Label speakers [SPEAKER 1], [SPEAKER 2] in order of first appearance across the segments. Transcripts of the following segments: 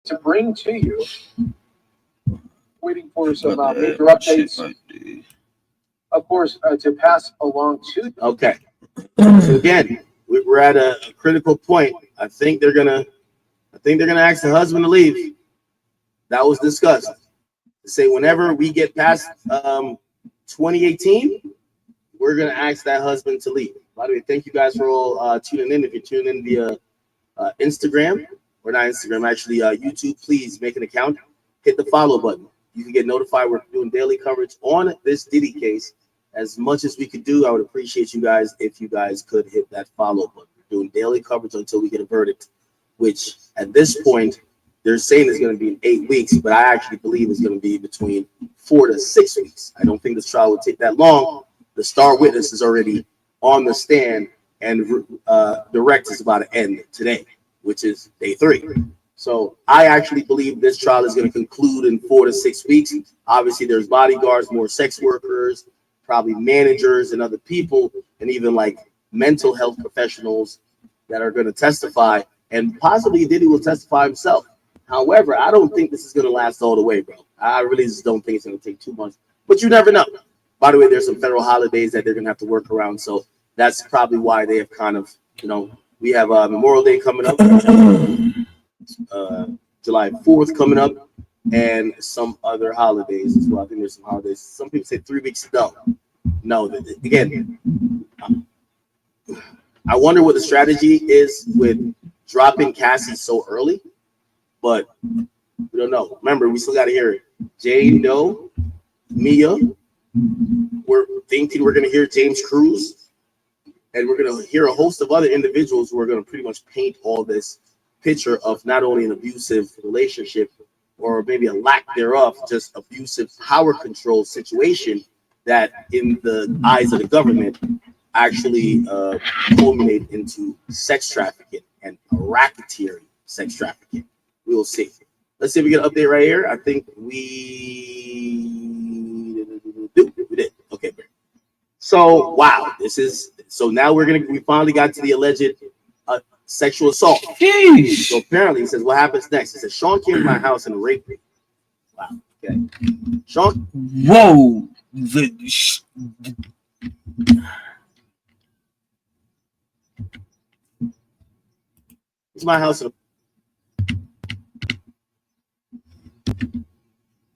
[SPEAKER 1] to bring to you. Waiting for some major updates. Of course, to pass along to you.
[SPEAKER 2] Okay. So again, we're at a critical point. I think they're gonna ask the husband to leave. That was discussed. To say whenever we get past 2018, we're gonna ask that husband to leave. By the way, thank you guys for all tuning in. If you're tuning in via Instagram, or not Instagram, actually YouTube, please make an account. Hit the follow button. You can get notified. We're doing daily coverage on this Diddy case. As much as we could do, I would appreciate you guys if you guys could hit that follow button. We're doing daily coverage until we get a verdict, which at this point, they're saying it's going to be in 8 weeks, but I actually believe it's going to be between 4 to 6 weeks. I don't think this trial will take that long. The star witness is already on the stand, and direct is about to end today, which is day 3. So I actually believe this trial is going to conclude in 4 to 6 weeks. Obviously, there's bodyguards, more sex workers, probably managers and other people, and even like mental health professionals that are going to testify, and possibly Diddy will testify himself. However, I don't think this is going to last all the way, bro. I really just don't think it's going to take 2 months, but you never know. By the way, there's some federal holidays that they're going to have to work around, so that's probably why they have kind of, we have Memorial Day coming up, July 4th coming up, and some other holidays as well. I think there's some holidays. Some people say 3 weeks ago. No, again, I wonder what the strategy is with dropping Cassie so early, but we don't know. Remember, we still got to hear Jane Doe, Mia. We're thinking we're going to hear James Cruz, and we're going to hear a host of other individuals who are going to pretty much paint all this picture of not only an abusive relationship or maybe a lack thereof, just abusive power control situation that in the eyes of the government actually culminate into sex trafficking and racketeering sex trafficking. We will see. Let's see if we get an update right here. I think we did. Okay, great. So wow, so now we finally got to the alleged sexual assault.
[SPEAKER 3] Jeez.
[SPEAKER 2] So apparently, he says, what happens next? He says, Sean came to my house and raped me. Wow. Okay. Sean.
[SPEAKER 3] Whoa.
[SPEAKER 2] It's my house.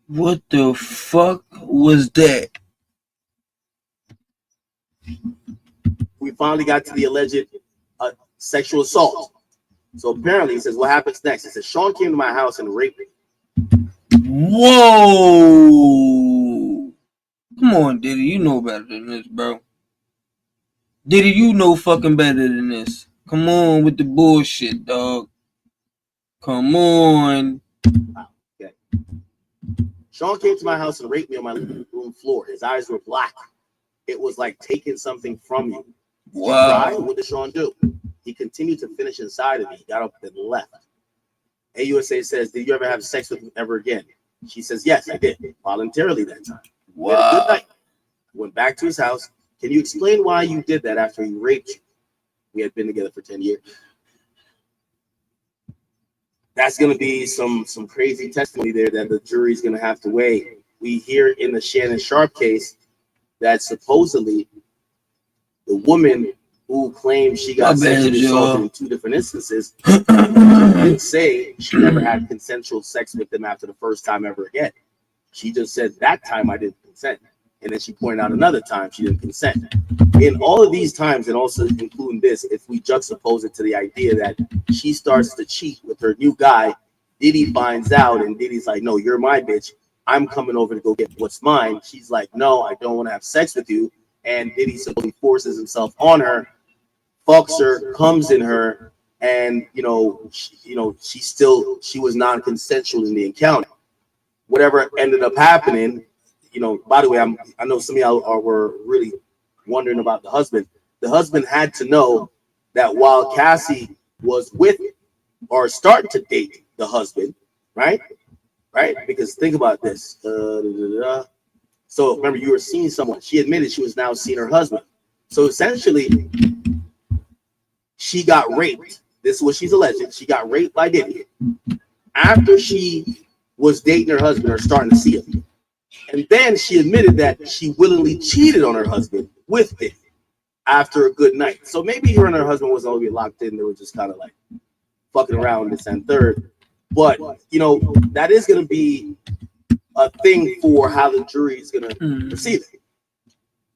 [SPEAKER 3] What the fuck was that?
[SPEAKER 2] We finally got to the alleged sexual assault. So apparently, he says, what happens next? He says, Sean came to my house and raped me.
[SPEAKER 3] Whoa. Come on, Diddy. You know better than this, bro. Diddy, you know fucking better than this. Come on with the bullshit, dog. Come on.
[SPEAKER 2] Okay. Sean came to my house and raped me on my living room floor. His eyes were black. It was like taking something from you.
[SPEAKER 3] Wow.
[SPEAKER 2] What did Sean do? He continued to finish inside of me. He got up and left. AUSA says, did you ever have sex with him ever again? She says, yes, I did. Voluntarily that time.
[SPEAKER 3] Wow.
[SPEAKER 2] Good night. Went back to his house. Can you explain why you did that after he raped you? We had been together for 10 years. That's going to be some crazy testimony there that the jury's going to have to weigh. We hear in the Shannon Sharp case that supposedly the woman who claimed she got sexually assaulted in 2 different instances didn't say she never had consensual sex with him after the first time ever again. She just said that time I didn't consent. And then she pointed out another time she didn't consent. In all of these times, and also including this, if we juxtapose it to the idea that she starts to cheat with her new guy, Diddy finds out, and Diddy's like, no, you're my bitch. I'm coming over to go get what's mine. She's like, no, I don't want to have sex with you. And Diddy simply forces himself on her, fucks her, comes in her, and she was non-consensual in the encounter. Whatever ended up happening, by the way, I know some of y'all were really wondering about the husband. The husband had to know that while Cassie was with or starting to date the husband, right? Because think about this. So remember, you were seeing someone. She admitted she was now seeing her husband. So essentially, she got raped. This is what she's alleged. She got raped by Diddy after she was dating her husband or starting to see him. And then she admitted that she willingly cheated on her husband with Diddy after a good night. So maybe her and her husband was already locked in. They were just kind of like fucking around this and third. But, you know, that is going to be a thing for how the jury is going to perceive it.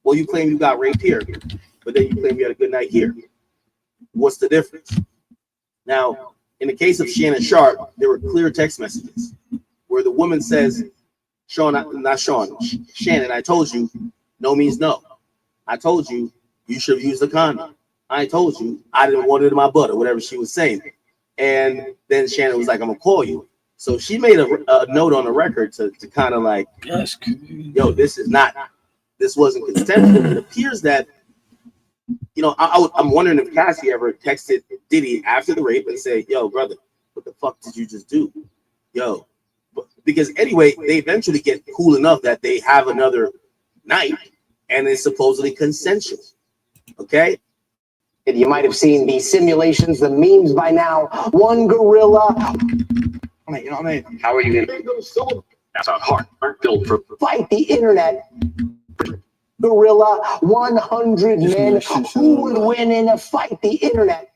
[SPEAKER 2] Well, you claim you got raped here, but then you claim you had a good night here. What's the difference? Now, in the case of Shannon Sharp, there were clear text messages where the woman says, Shannon, I told you no means no. I told you you should have used a condom. I told you I didn't want it in my butt, or whatever she was saying. And then Shannon was like, I'm going to call you. So she made a note on the record to kind of like, yo, this wasn't consensual. It appears that, you know, I'm wondering if Cassie ever texted Diddy after the rape and said, yo, brother, what the fuck did you just do? Yo, because anyway, they eventually get cool enough that they have another night and it's supposedly consensual. Okay?
[SPEAKER 4] You might have seen the simulations, the memes by now. One gorilla. You know what I mean?
[SPEAKER 5] How are you going to? That's our heart. Aren't built for
[SPEAKER 4] Fight the internet. Gorilla, 100 men. Who would win in a fight the internet?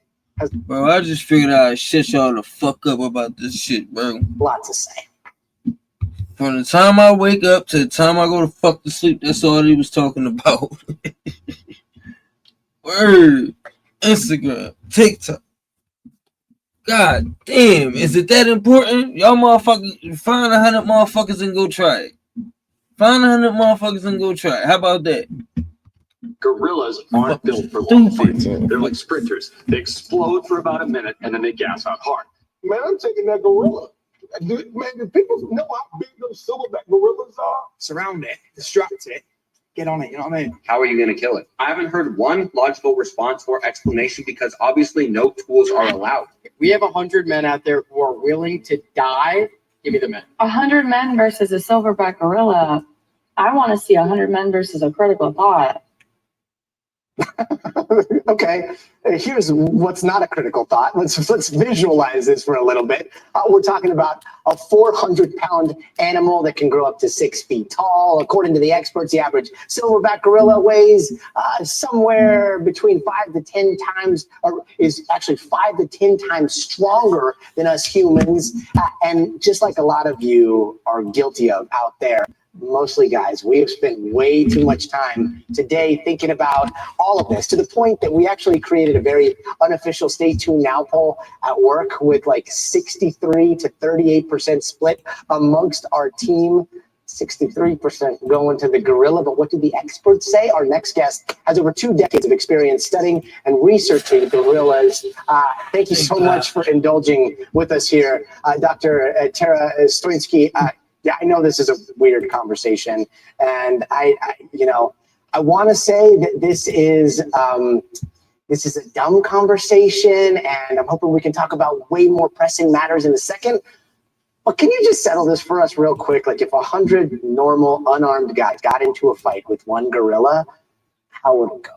[SPEAKER 3] Bro, I just figured I'd shut y'all the fuck up about this shit, bro.
[SPEAKER 4] Lots to say.
[SPEAKER 3] From the time I wake up to the time I go to fuck to sleep, that's all he was talking about. Word. Instagram, TikTok. God damn, is it that important? Y'all motherfuckers, find 100 motherfuckers and go try it. Find 100 motherfuckers and go try it. How about that?
[SPEAKER 5] gorillas aren't built for long fights. They're like sprinters. They explode for about a minute and then they gas out hard.
[SPEAKER 6] Man, I'm taking that gorilla. Man, do people know how big those silverback gorillas are?
[SPEAKER 7] Surround it, distract it, get on it, you know what I mean?
[SPEAKER 5] How are you going to kill it? I haven't heard one logical response or explanation because obviously no tools are allowed.
[SPEAKER 8] If we have 100 men out there who are willing to die, give me the men.
[SPEAKER 9] 100 men versus a silverback gorilla. I want to see 100 men versus a critical thought.
[SPEAKER 4] Okay, here's what's not a critical thought. Let's visualize this for a little bit. We're talking about a 400-pound animal that can grow up to 6 feet tall. According to the experts, the average silverback gorilla weighs somewhere between 5 to 10 times, or is actually 5 to 10 times stronger than us humans. And just like a lot of you are guilty of out there, mostly guys, we have spent way too much time today thinking about all of this, to the point that we actually created a very unofficial Stay Tuned Now poll at work with like 63 to 38% split amongst our team. 63% going to the gorilla. But what did the experts say? Our next guest has over 2 decades of experience studying and researching gorillas. Thank you so much for indulging with us here, Dr. Tara Stoinski. Yeah, I know this is a weird conversation, and I want to say that this is a dumb conversation, and I'm hoping we can talk about way more pressing matters in a second. But can you just settle this for us real quick? Like, if 100 normal, unarmed guys got into a fight with one gorilla, how would it go?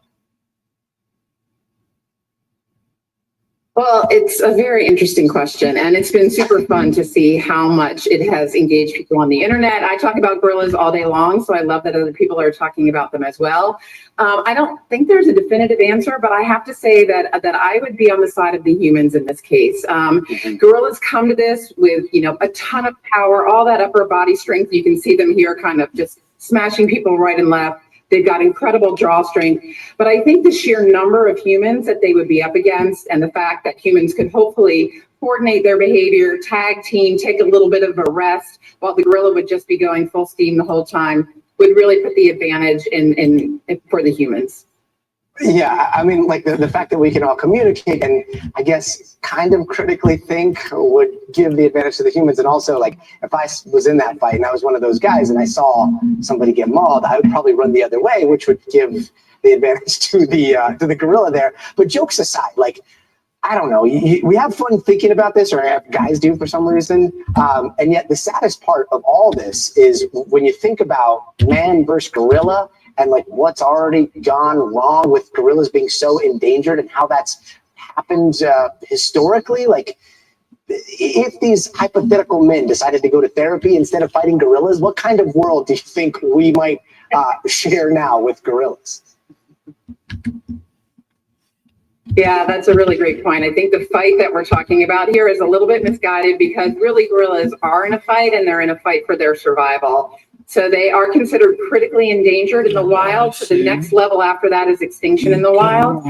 [SPEAKER 10] Well, it's a very interesting question, and it's been super fun to see how much it has engaged people on the internet. I talk about gorillas all day long, so I love that other people are talking about them as well. I don't think there's a definitive answer, but I have to say that I would be on the side of the humans in this case. Gorillas come to this with, a ton of power, all that upper body strength. You can see them here kind of just smashing people right and left. They've got incredible draw strength, but I think the sheer number of humans that they would be up against, and the fact that humans could hopefully coordinate their behavior, tag team, take a little bit of a rest, while the gorilla would just be going full steam the whole time, would really put the advantage in for the humans.
[SPEAKER 4] Yeah, I mean, like the fact that we can all communicate and I guess kind of critically think would give the advantage to the humans. And also, like, if I was in that fight and I was one of those guys and I saw somebody get mauled, I would probably run the other way, which would give the advantage to the gorilla there. But jokes aside, like, I don't know, we have fun thinking about this, or guys do for some reason. And yet the saddest part of all this is when you think about man versus gorilla, and like what's already gone wrong with gorillas being so endangered and how that's happened historically. Like, if these hypothetical men decided to go to therapy instead of fighting gorillas, what kind of world do you think we might share now with gorillas?
[SPEAKER 10] Yeah, that's a really great point. I think the fight that we're talking about here is a little bit misguided because really gorillas are in a fight and they're in a fight for their survival. So they are considered critically endangered in the wild. So the next level after that is extinction in the wild.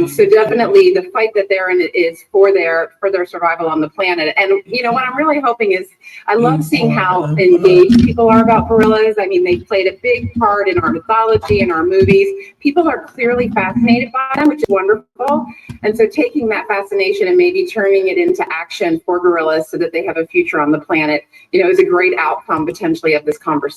[SPEAKER 10] So definitely the fight that they're in is for their survival on the planet. And you know what I'm really hoping is I love seeing how engaged people are about gorillas. I mean, they played a big part in our mythology and our movies. People are clearly fascinated by them, which is wonderful. And so taking that fascination and maybe turning it into action for gorillas so that they have a future on the planet, you know, is a great outcome potentially of this conversation.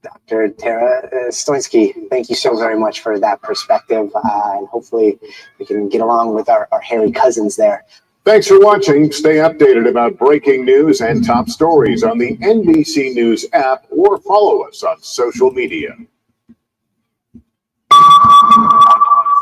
[SPEAKER 4] Dr. Tara Stoinski, thank you so very much for that perspective. And hopefully we can get along with our hairy cousins there.
[SPEAKER 6] Thanks for watching. Stay updated about breaking news and top stories on the NBC News app or follow us on social media.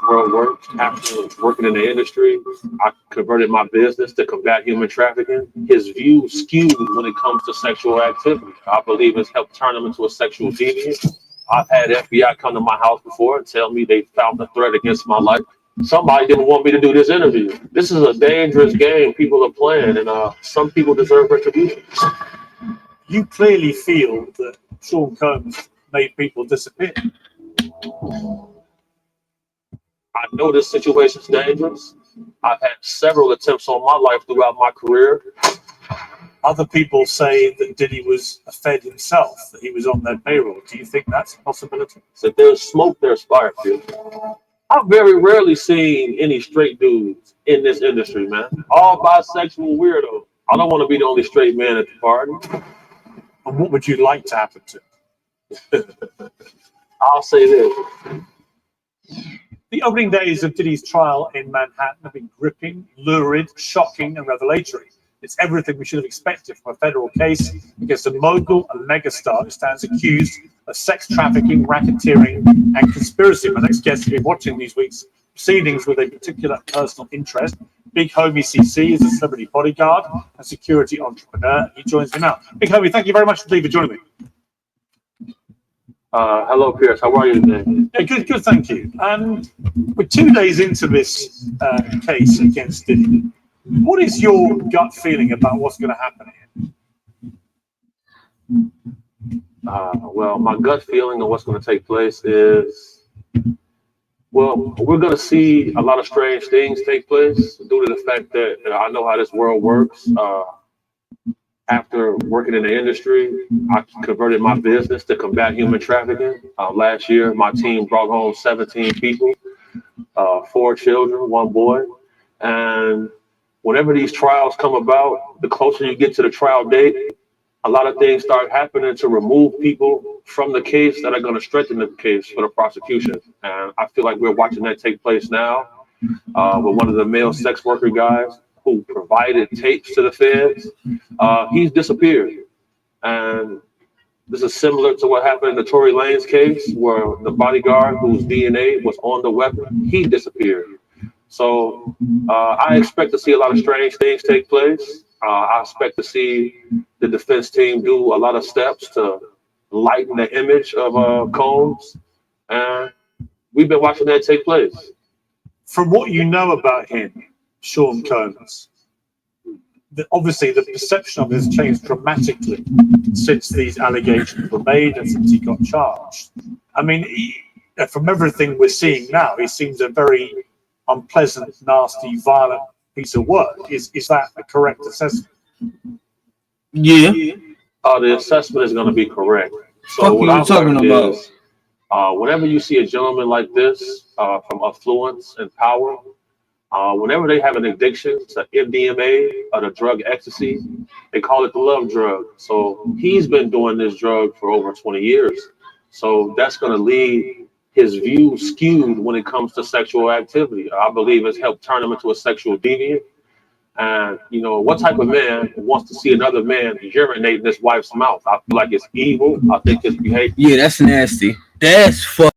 [SPEAKER 11] World works. After working in the industry, I converted my business to combat human trafficking. His views skewed when it comes to sexual activity. I believe it's helped turn him into a sexual deviant. I've had FBI come to my house before and tell me they found a threat against my life. Somebody didn't want me to do this interview. This is a dangerous game people are playing, and some people deserve retribution.
[SPEAKER 12] You clearly feel that Sean Combs made people disappear.
[SPEAKER 11] I know this situation's dangerous. I've had several attempts on my life throughout my career.
[SPEAKER 12] Other people say that Diddy was a Fed himself, that he was on their payroll. Do you think that's a possibility?
[SPEAKER 11] So there's smoke, there's fire. I've very rarely seen any straight dudes in this industry, man. All bisexual weirdos. I don't want to be the only straight man at the party.
[SPEAKER 12] And what would you like to happen to?
[SPEAKER 11] I'll say this.
[SPEAKER 12] The opening days of Diddy's trial in Manhattan have been gripping, lurid, shocking, and revelatory. It's everything we should have expected from a federal case against a mogul and megastar who stands accused of sex trafficking, racketeering, and conspiracy. My next guest has been watching these week's proceedings with a particular personal interest. Big Homie CC is a celebrity bodyguard and security entrepreneur. He joins me now. Big Homie, thank you very much indeed for joining me.
[SPEAKER 11] Hello, Pierce. How are you today?
[SPEAKER 12] Yeah, good, thank you. And we're 2 days into this case against Diddy. What is your gut feeling about what's going to happen here?
[SPEAKER 11] Well, my gut feeling of what's going to take place is, well, we're going to see a lot of strange things take place due to the fact that I know how this world works. After working in the industry, I converted my business to combat human trafficking. Last year, my team brought home 17 people, 4 children, 1 boy. And whenever these trials come about, the closer you get to the trial date, a lot of things start happening to remove people from the case that are going to strengthen the case for the prosecution. And I feel like we're watching that take place now with one of the male sex worker guys who provided tapes to the feds. He's disappeared. And this is similar to what happened in the Tory Lanez case, where the bodyguard whose DNA was on the weapon, he disappeared. So I expect to see a lot of strange things take place. I expect to see the defense team do a lot of steps to lighten the image of Combs. And we've been watching that take place.
[SPEAKER 12] From what you know about him, Sean Combs, obviously the perception of him has changed dramatically since these allegations were made and since he got charged. I mean, from everything we're seeing now, he seems a very unpleasant, nasty, violent piece of work. Is that a correct assessment?
[SPEAKER 3] Yeah.
[SPEAKER 11] The assessment is going to be correct. So
[SPEAKER 3] What are you talking about?
[SPEAKER 11] Is, whenever you see a gentleman like this from affluence and power, whenever they have an addiction to MDMA or the drug ecstasy, they call it the love drug. So he's been doing this drug for over 20 years. So that's going to lead his view skewed when it comes to sexual activity. I believe it's helped turn him into a sexual deviant. And, you know, what type of man wants to see another man urinate in his wife's mouth? I feel like it's evil. I think it's behavior.
[SPEAKER 3] Yeah, that's nasty. That's fucking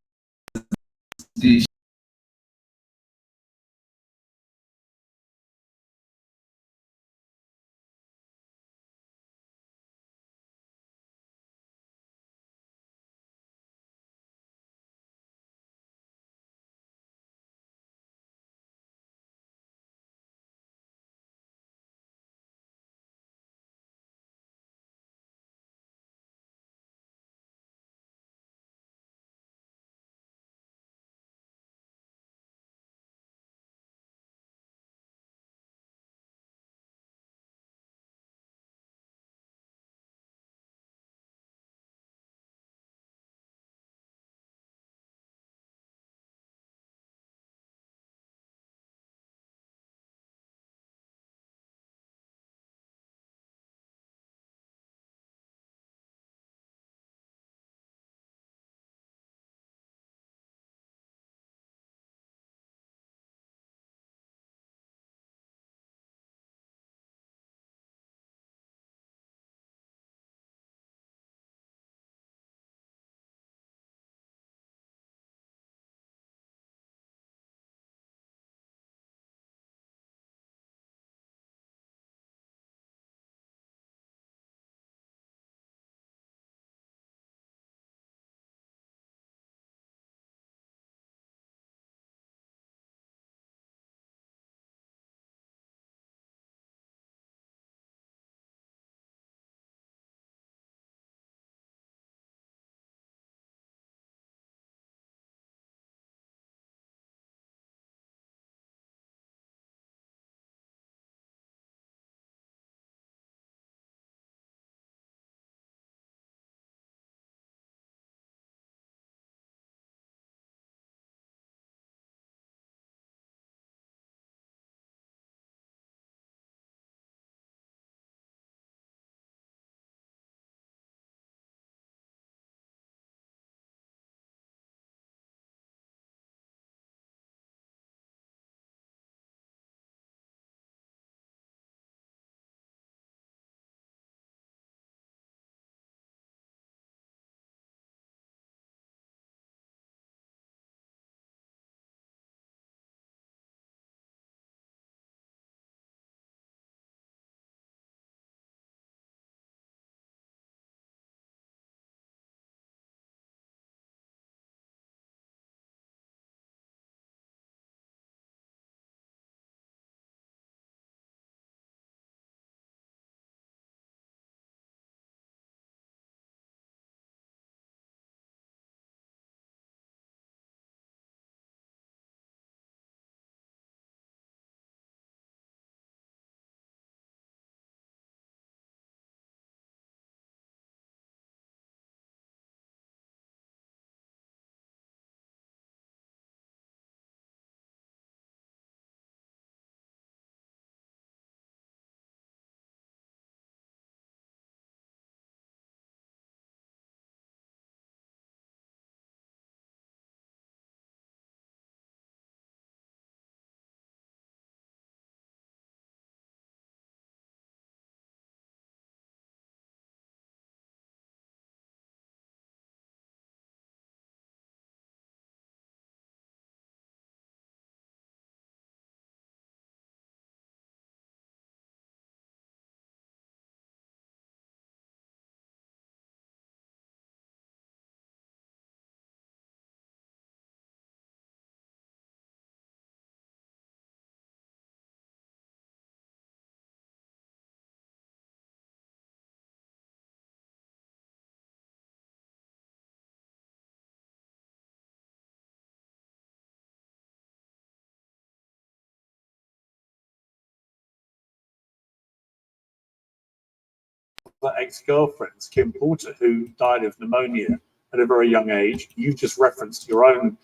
[SPEAKER 12] ex-girlfriends, Kim Porter, who died of pneumonia at a very young age. You've just referenced your own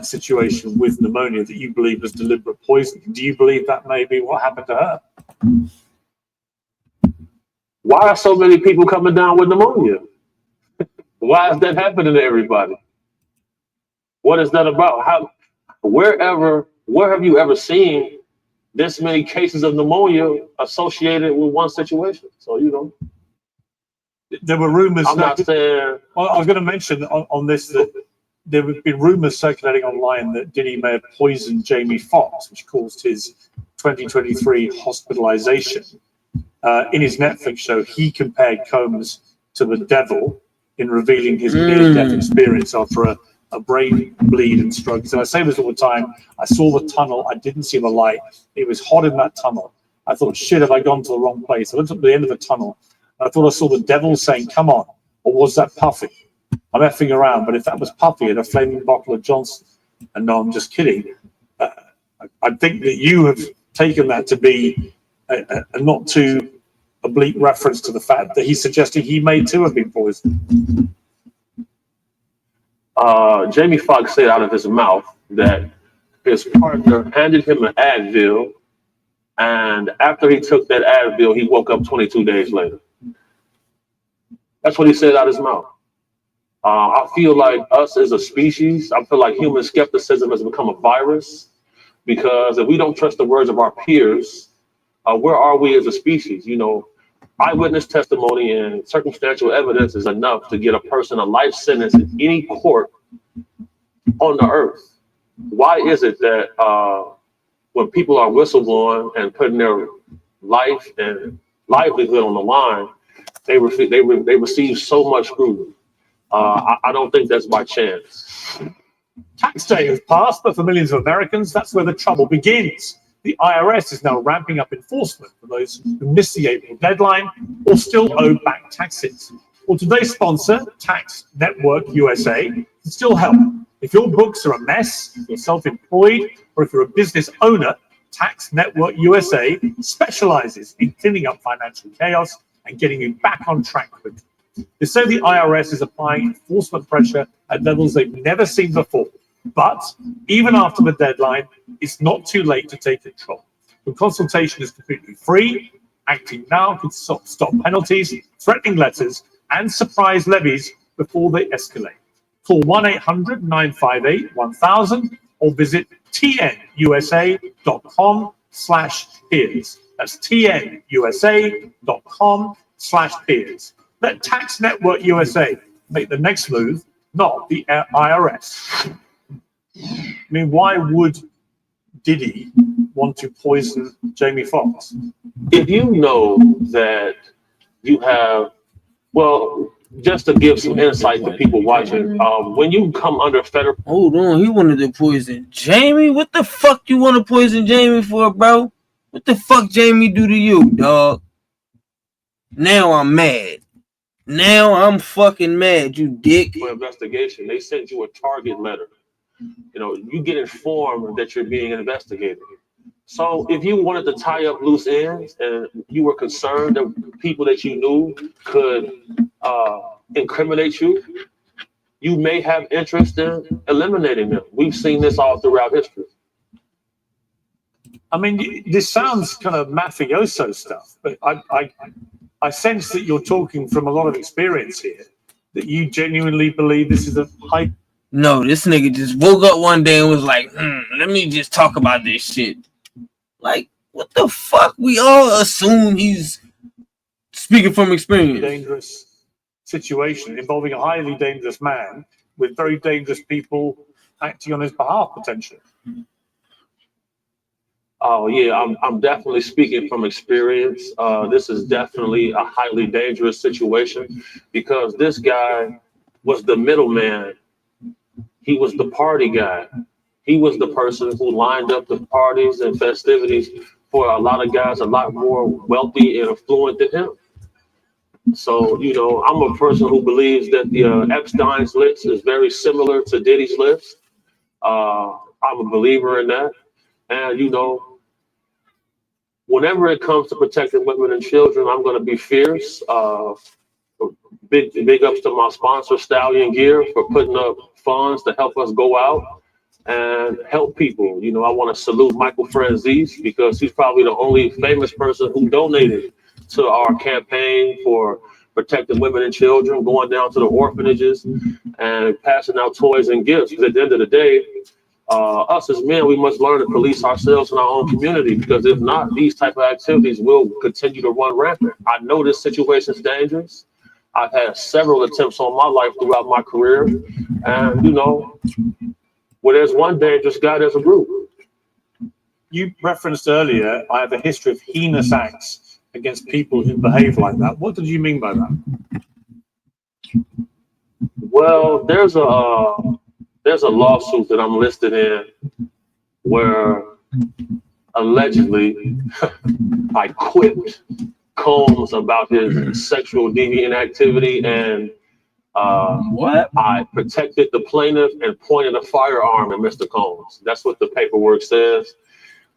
[SPEAKER 12] situation with pneumonia that you believe was deliberate poisoning. Do you believe that may be what happened to her?
[SPEAKER 11] Why are so many people coming down with pneumonia? Why is that happening to everybody? What is that about? Where have you ever seen this many cases of pneumonia associated with one situation? So,
[SPEAKER 12] there were rumors.
[SPEAKER 11] I'm not saying.
[SPEAKER 12] Well, I was going to mention on this that there have been rumors circulating online that Diddy may have poisoned Jamie Foxx, which caused his 2023 hospitalization. In his Netflix show, he compared Combs to the devil in revealing his near-death experience after a brain bleed and stroke. So I say this all the time. I saw the tunnel. I didn't see the light. It was hot in that tunnel. I thought, shit, have I gone to the wrong place? I looked up at the end of the tunnel. And I thought I saw the devil saying, come on. Or was that Puffy? I'm effing around. But if that was Puffy and a flaming bottle of Johnson, and no, I'm just kidding. I think that you have taken that to be a not too oblique reference to the fact that he's suggesting he may too have been poisoned.
[SPEAKER 11] Jamie Foxx said out of his mouth that his partner handed him an Advil, and after he took that Advil, he woke up 22 days later. That's what he said out of his mouth. I feel like us as a species, I feel like human skepticism has become a virus, because if we don't trust the words of our peers, where are we as a species? Eyewitness testimony and circumstantial evidence is enough to get a person a life sentence in any court on the earth. Why is it that when people are whistleblowing and putting their life and livelihood on the line, they receive so much scrutiny? I don't think that's by chance.
[SPEAKER 12] Tax day has passed, but for millions of Americans, that's where the trouble begins. The IRS is now ramping up enforcement for those who missed the April deadline or still owe back taxes. Well, today's sponsor, Tax Network USA, can still help. If your books are a mess, if you're self-employed, or if you're a business owner, Tax Network USA specializes in cleaning up financial chaos and getting you back on track quickly. They say the IRS is applying enforcement pressure at levels they've never seen before. But even after the deadline, it's not too late to take control. The consultation is completely free. Acting now could stop penalties, threatening letters, and surprise levies before they escalate. Call 1-800-958-1000 or visit tnusa.com/peers. That's tnusa.com/peers. Let Tax Network USA make the next move, not the IRS. I mean, why would Diddy want to poison Jamie Foxx?
[SPEAKER 11] If you know that you have, well, just to give some insight to people watching, when you come under federal...
[SPEAKER 3] Hold on, he wanted to poison Jamie? What the fuck you want to poison Jamie for, bro? What the fuck Jamie do to you, dog? Now I'm mad. Now I'm fucking mad, you dick.
[SPEAKER 11] For investigation, they sent you a target letter. You get informed that you're being investigated. So if you wanted to tie up loose ends and you were concerned that people that you knew could incriminate you, you may have interest in eliminating them. We've seen this all throughout history.
[SPEAKER 12] I mean, this sounds kind of mafioso stuff, but I sense that you're talking from a lot of experience here, that you genuinely believe this is a hype.
[SPEAKER 3] No, this nigga just woke up one day and was like, let me just talk about this shit. Like, what the fuck? We all assume he's speaking from experience.
[SPEAKER 12] Dangerous situation involving a highly dangerous man with very dangerous people acting on his behalf, potentially.
[SPEAKER 11] Oh yeah, I'm definitely speaking from experience. This is definitely a highly dangerous situation because this guy was the middleman. He was the party guy. He was the person who lined up the parties and festivities for a lot of guys a lot more wealthy and affluent than him. So, I'm a person who believes that the Epstein's list is very similar to Diddy's list. I'm a believer in that. And, whenever it comes to protecting women and children, I'm going to be fierce. Big ups to my sponsor, Stallion Gear, for putting up funds to help us go out and help people. You know, I want to salute Michael Franzese because he's probably the only famous person who donated to our campaign for protecting women and children, going down to the orphanages and passing out toys and gifts. Because at the end of the day, us as men, we must learn to police ourselves in our own community, because if not, these type of activities will continue to run rampant. I know this situation is dangerous. I've had several attempts on my life throughout my career, and you know, where there's one dangerous guy, there's a group.
[SPEAKER 12] You referenced earlier, I have a history of heinous acts against people who behave like that. What did you mean by that?
[SPEAKER 11] Well, there's a lawsuit that I'm listed in where allegedly I quipped Combs about his sexual deviant activity, and I protected the plaintiff and pointed a firearm at Mr. Combs. That's what the paperwork says.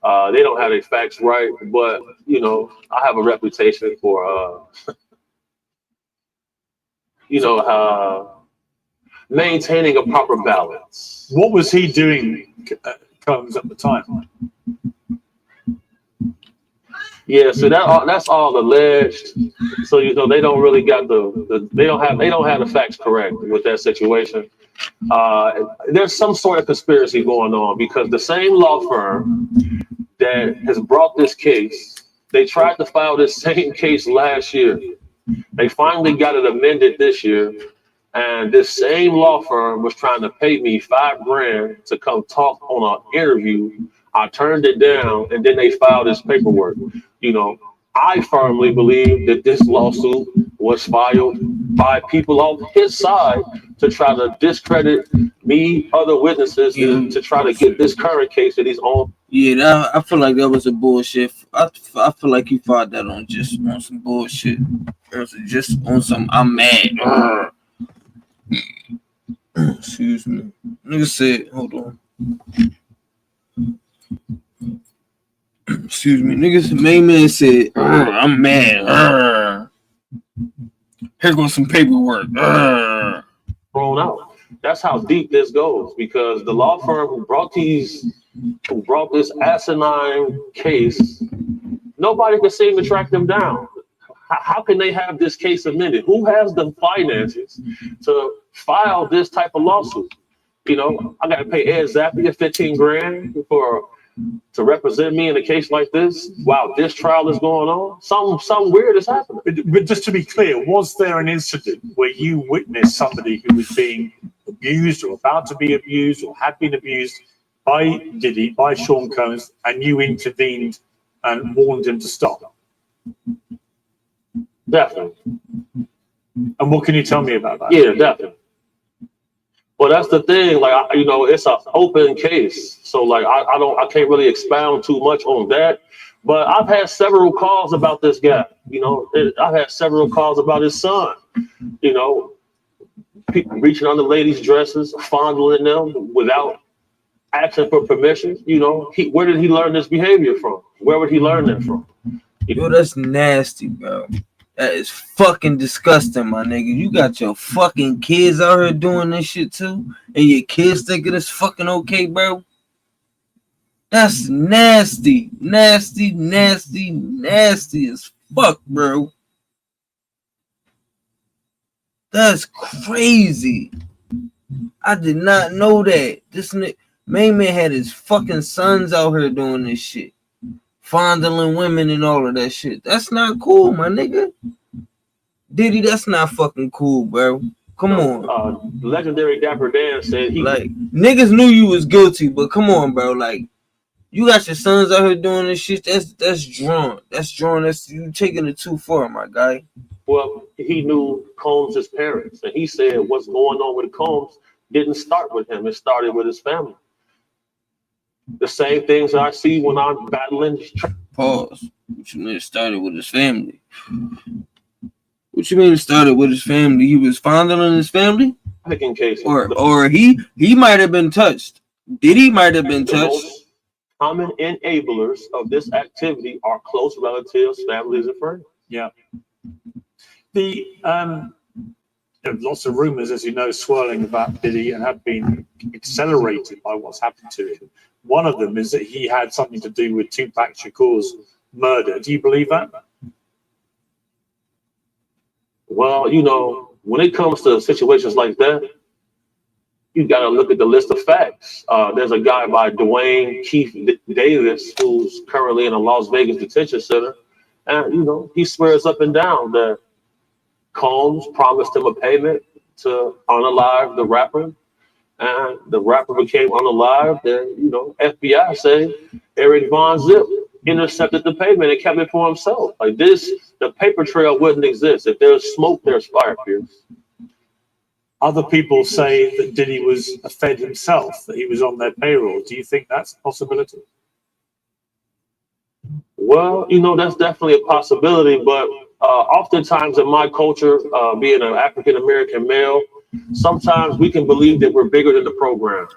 [SPEAKER 11] They don't have their facts right, but you know, I have a reputation for maintaining a proper balance.
[SPEAKER 12] What was he doing, Combs, at the time?
[SPEAKER 11] Yeah, so that's all alleged. So you know, they don't really got they don't have the facts correct with that situation. There's some sort of conspiracy going on, because the same law firm that has brought this case, they tried to file this same case last year. They finally got it amended this year, and this same law firm was trying to pay me $5,000 to come talk on an interview. I turned it down, and then they filed this paperwork. You know, I firmly believe that this lawsuit was filed by people on his side to try to discredit me, other witnesses, and to try to get this current case that he's on.
[SPEAKER 3] Yeah, I feel like that was a bullshit. I feel like you filed that on some bullshit. Just on some, I'm mad. Excuse me. Nigga said, hold on. Excuse me. Niggas, main man said, I'm mad. Here goes some paperwork.
[SPEAKER 11] Thrown out. That's how deep this goes, because the law firm who brought this asinine case, nobody can seem to track them down. How can they have this case amended? Who has the finances to file this type of lawsuit? You know, I got to pay Ed Zappia $15,000 to represent me in a case like this while this trial is going on. Something weird is happening.
[SPEAKER 12] But just to be clear, was there an incident where you witnessed somebody who was being abused or about to be abused or had been abused by Diddy, by Sean Combs, and you intervened and warned him to stop?
[SPEAKER 11] Definitely.
[SPEAKER 12] And what can you tell me about that?
[SPEAKER 11] Yeah, definitely. Well, that's the thing. Like, you know, it's an open case, so like I can't really expound too much on that. But I've had several calls about this guy. You know, I've had several calls about his son. You know, people reaching under ladies' dresses, fondling them without asking for permission. You know, where did he learn this behavior from? Where would he learn that from?
[SPEAKER 3] Yo, that's nasty, bro. That is fucking disgusting, my nigga. You got your fucking kids out here doing this shit too, and your kids thinking it's fucking okay, bro. That's nasty, nasty, nasty, nasty as fuck, bro. That's crazy. I did not know that. This main man had his fucking sons out here doing this shit. Fondling women and all of that shit. That's not cool, my nigga. Diddy, that's not fucking cool, bro. Come on.
[SPEAKER 11] Legendary Dapper Dan said he
[SPEAKER 3] like niggas knew you was guilty, but come on, bro. Like you got your sons out here doing this shit. That's drawn. That's drawn. That's you taking it too far, my guy.
[SPEAKER 11] Well, he knew Combs' parents, and he said what's going on with Combs didn't start with him. It started with his family. The same things I see when I'm battling.
[SPEAKER 3] Pause. What you mean it started with his family? What you mean it started with his family? He was fondling his family?
[SPEAKER 11] Picking cases.
[SPEAKER 3] Or he might have been touched. Diddy might have been touched.
[SPEAKER 11] common enablers of this activity are close relatives, families, and friends.
[SPEAKER 12] Yeah. There's lots of rumors, as you know, swirling about Diddy and have been accelerated by what's happened to him. One of them is that he had something to do with Tupac Shakur's murder. Do you believe that?
[SPEAKER 11] Well, when it comes to situations like that, you got to look at the list of facts. There's a guy by Dwayne Keith Davis who's currently in a Las Vegas detention center. And, he swears up and down that Combs promised him a payment to unalive the rapper. And the rapper became unalived. And, FBI say Eric Von Zip intercepted the payment and kept it for himself. Like this, the paper trail wouldn't exist. If there's smoke, there's fire, Pierce.
[SPEAKER 12] Other people say that Diddy was a Fed himself, that he was on their payroll. Do you think that's a possibility?
[SPEAKER 11] Well, that's definitely a possibility, but oftentimes in my culture, being an African American male, sometimes we can believe that we're bigger than the program.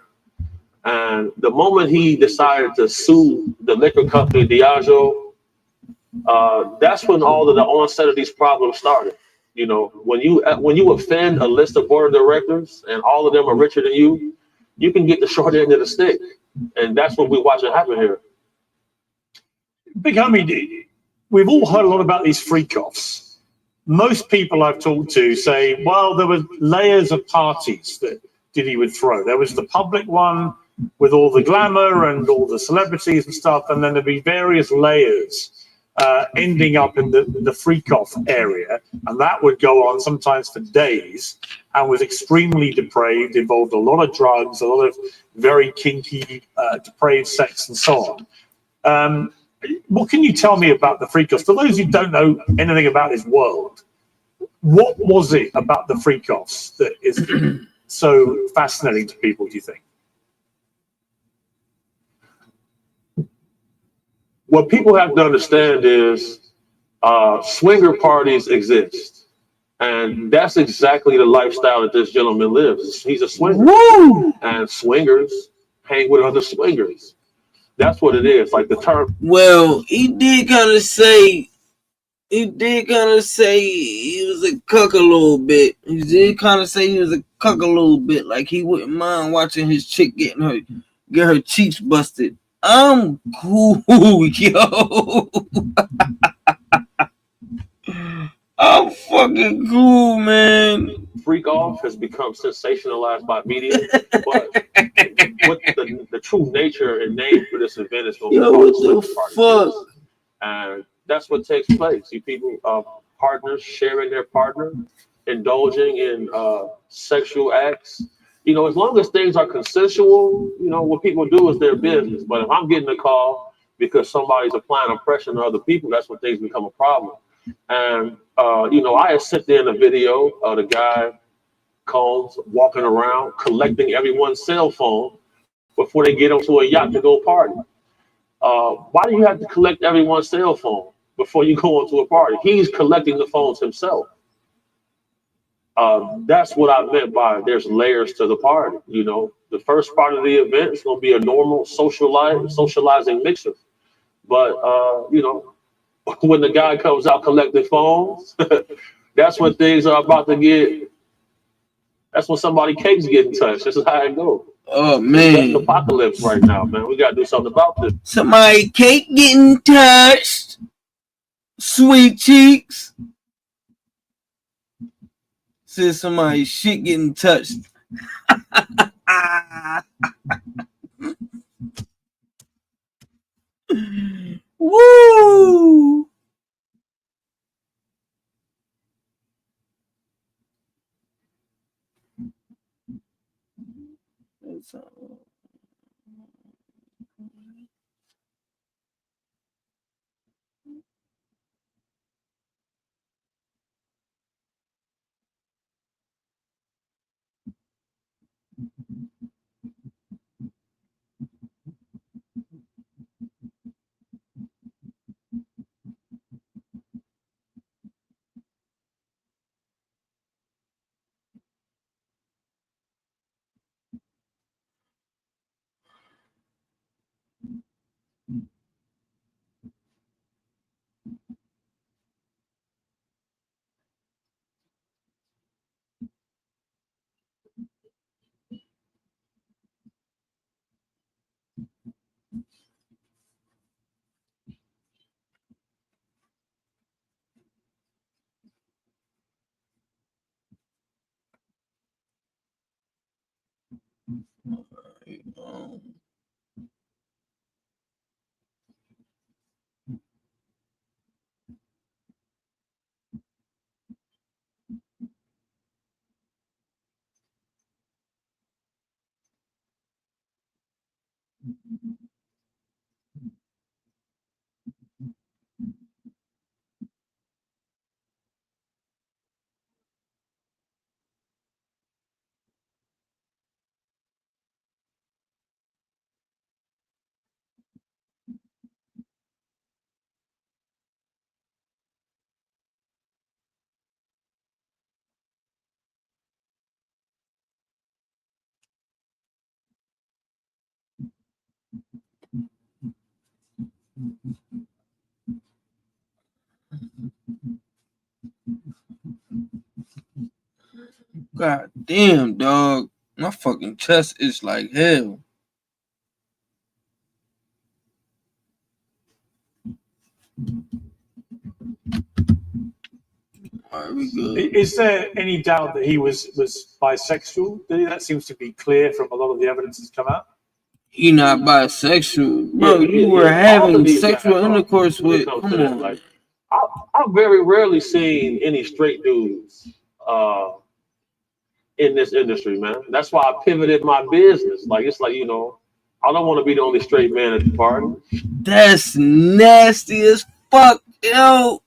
[SPEAKER 11] And the moment he decided to sue the liquor company Diageo, that's when all of the onset of these problems started. When you offend a list of board of directors and all of them are richer than you can get the short end of the stick, and that's what we're watching happen here.
[SPEAKER 12] Big homie, we've all heard a lot about these freak-offs. Most people I've talked to say, well, there were layers of parties that Diddy would throw. There was the public one with all the glamour and all the celebrities and stuff, and then there'd be various layers ending up in the freak-off area, and that would go on sometimes for days and was extremely depraved, involved a lot of drugs, a lot of very kinky, depraved sex and so on. What can you tell me about the freak-offs? For those who don't know anything about this world, what was it about the freak-offs that is so fascinating to people, do you think?
[SPEAKER 11] What people have to understand is swinger parties exist. And that's exactly the lifestyle that this gentleman lives. He's a swinger.
[SPEAKER 3] Woo!
[SPEAKER 11] And swingers hang with other swingers. That's what it is. Like the term.
[SPEAKER 3] Well, he did kind of say he was a cuck a little bit. He did kind of say he was a cuck a little bit. Like he wouldn't mind watching his chick get her cheeks busted. I'm cool, yo. I'm fucking cool, man.
[SPEAKER 11] Freak off has become sensationalized by media, but what the true nature and name for this event is going to be
[SPEAKER 3] what the fuck?
[SPEAKER 11] And that's what takes place. You people, partners sharing their partner, indulging in sexual acts. As long as things are consensual, what people do is their business. But if I'm getting a call because somebody's applying oppression to other people, that's when things become a problem. And, I had sent in a video of the guy Combs walking around collecting everyone's cell phone before they get onto a yacht to go party. Why do you have to collect everyone's cell phone before you go onto a party? He's collecting the phones himself. That's what I meant by there's layers to the party. The first part of the event is going to be a normal socializing mixer. But, when the guy comes out collecting phones, that's when things are about to get, that's when somebody's cake's getting touched. This is how it goes.
[SPEAKER 3] Oh, man.
[SPEAKER 11] It's an apocalypse right now, man. We got to do something about this.
[SPEAKER 3] Somebody cake getting touched. Sweet cheeks. Says somebody shit getting touched. Woo! God damn, dog. My fucking chest is like hell. Alright, we good.
[SPEAKER 12] Is there any doubt that he was bisexual? That seems to be clear from a lot of the evidence that's come out.
[SPEAKER 3] He not bisexual, bro. You were
[SPEAKER 11] All of
[SPEAKER 3] having
[SPEAKER 11] these
[SPEAKER 3] sexual
[SPEAKER 11] guys are.
[SPEAKER 3] intercourse
[SPEAKER 11] When it
[SPEAKER 3] with.
[SPEAKER 11] comes
[SPEAKER 3] Come
[SPEAKER 11] to that,
[SPEAKER 3] on,
[SPEAKER 11] like, I've very rarely seen any straight dudes in this industry, man. That's why I pivoted my business. Like, it's like, I don't want to be the only straight man at the party.
[SPEAKER 3] That's nasty as fuck, yo.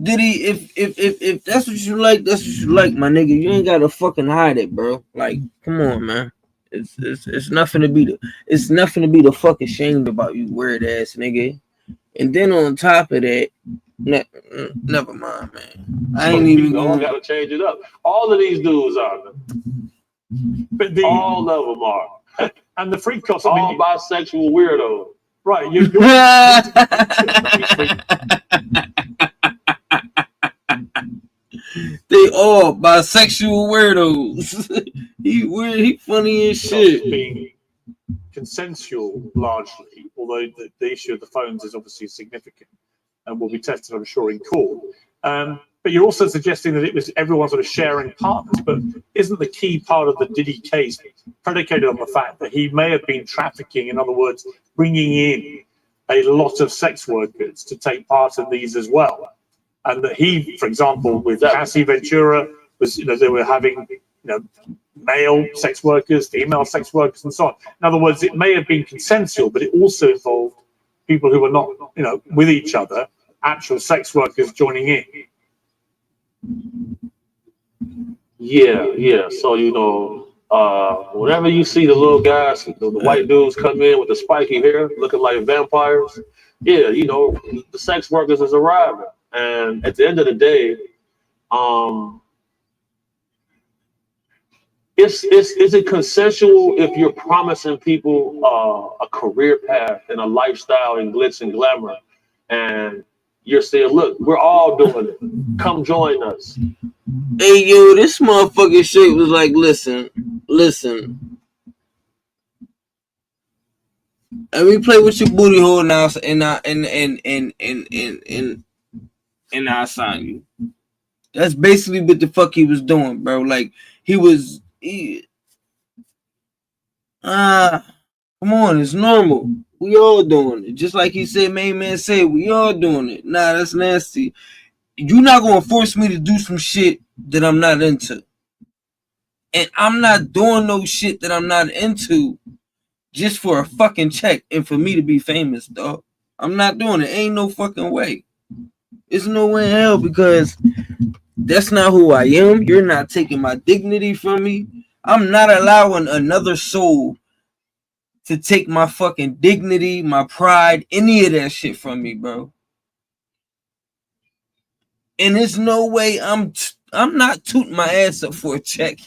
[SPEAKER 3] Diddy, if that's what you like, that's what you like, my nigga. You ain't gotta fucking hide it, bro. Like, come on, man. It's nothing to be the fuck ashamed about, you weird ass nigga. And then on top of that, never mind, man. I ain't even
[SPEAKER 11] I gotta change it up. All of these dudes are,
[SPEAKER 12] but
[SPEAKER 11] all of them are,
[SPEAKER 12] and the freak cost.
[SPEAKER 11] All bisexual weirdos.
[SPEAKER 12] Right, you're
[SPEAKER 3] they all bisexual weirdos. He weird, he funny as shit.
[SPEAKER 12] Being consensual largely, although the issue of the phones is obviously significant and will be tested, I'm sure, in court. But you're also suggesting that it was everyone sort of sharing partners, but isn't the key part of the Diddy case predicated on the fact that he may have been trafficking, in other words, bringing in a lot of sex workers to take part in these as well? And that he, for example, with Cassie Ventura, was, they were having, male sex workers, female sex workers, and so on. In other words, it may have been consensual, but it also involved people who were not, with each other, actual sex workers joining in.
[SPEAKER 11] Yeah. So, whenever you see the little guys, the white dudes come in with the spiky hair, looking like vampires, the sex workers is arriving. And at the end of the day, is it consensual if you're promising people a career path and a lifestyle and glitz and glamour, and you're saying, look, we're all doing it. Come join us.
[SPEAKER 3] Hey, yo, this motherfucking shit was like, listen. And we play with your booty hole now, and I'll sign you. That's basically what the fuck he was doing, bro. Like, come on, it's normal. We all doing it. Just like he said, main man said, we all doing it. Nah, that's nasty. You're not gonna force me to do some shit that I'm not into. And I'm not doing no shit that I'm not into just for a fucking check and for me to be famous, dog. I'm not doing it. Ain't no fucking way. There's no way in hell, because that's not who I am. You're not taking my dignity from me. I'm not allowing another soul to take my fucking dignity, my pride, any of that shit from me, bro. And there's no way I'm not tooting my ass up for a check.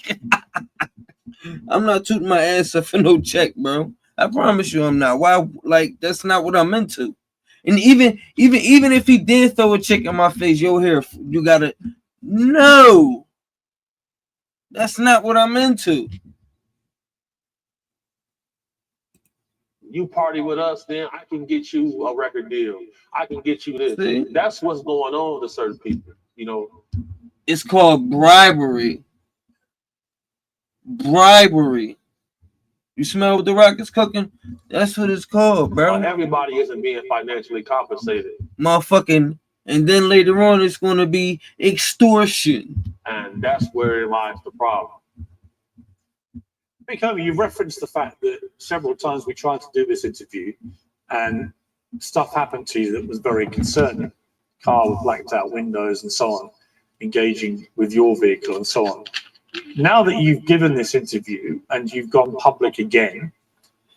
[SPEAKER 3] I'm not tooting my ass up for no check, bro. I promise you I'm not. Why? Like, that's not what I'm into. And even if he did throw a check in my face, yo, here, you gotta. No. That's not what I'm into.
[SPEAKER 11] You party with us, then I can get you a record deal. I can get you this.
[SPEAKER 3] See?
[SPEAKER 11] That's what's going on to certain people,
[SPEAKER 3] It's called bribery. bribery. You smell what the Rock is cooking? That's what it's called, bro.
[SPEAKER 11] Everybody isn't being financially compensated.
[SPEAKER 3] Motherfucking, and then later on it's gonna be extortion.
[SPEAKER 11] And that's where lies the problem.
[SPEAKER 12] Big Homie, you referenced the fact that several times we tried to do this interview and stuff happened to you that was very concerning. Car with blacked out windows and so on, engaging with your vehicle and so on. Now that you've given this interview and you've gone public again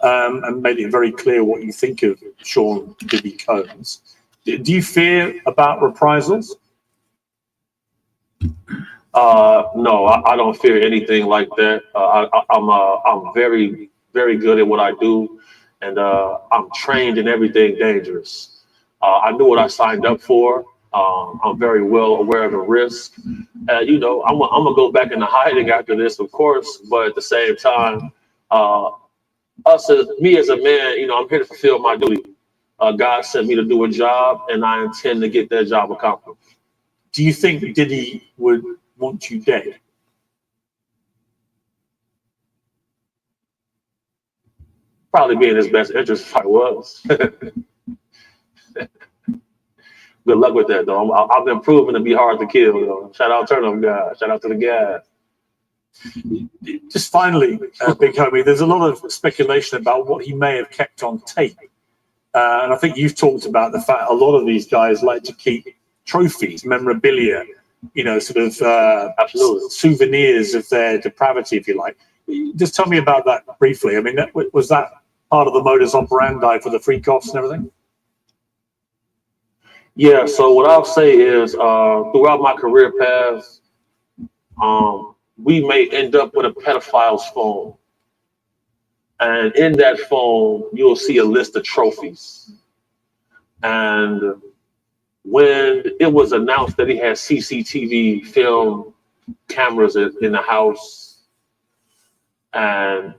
[SPEAKER 12] and made it very clear what you think of Sean Diddy Combs, do you fear about reprisals?
[SPEAKER 11] No, I don't fear anything like that. I'm very, very good at what I do, and I'm trained in everything dangerous. I knew what I signed up for. I'm very well aware of the risk. You know, I'm gonna go back into hiding after this, of course, but at the same time, me as a man, you know, I'm here to fulfill my duty. God sent me to do a job, and I intend to get that job accomplished.
[SPEAKER 12] Do you think Diddy would want you dead?
[SPEAKER 11] Probably be in his best interest if I was. Good luck with that, though. I've been proven to be hard to kill, though. Shout out Turtle guys. Shout out to the guys.
[SPEAKER 12] Just finally, Big Homie, there's a lot of speculation about what he may have kept on tape. And I think you've talked about the fact a lot of these guys like to keep trophies, memorabilia, you know, sort of souvenirs of their depravity, if you like. Just tell me about that briefly. I mean, was that part of the modus operandi for the freak offs and everything?
[SPEAKER 11] Yeah, so what I'll say is throughout my career path, we may end up with a pedophile's phone. And in that phone, you'll see a list of trophies. And when it was announced that he had CCTV film cameras in the house, and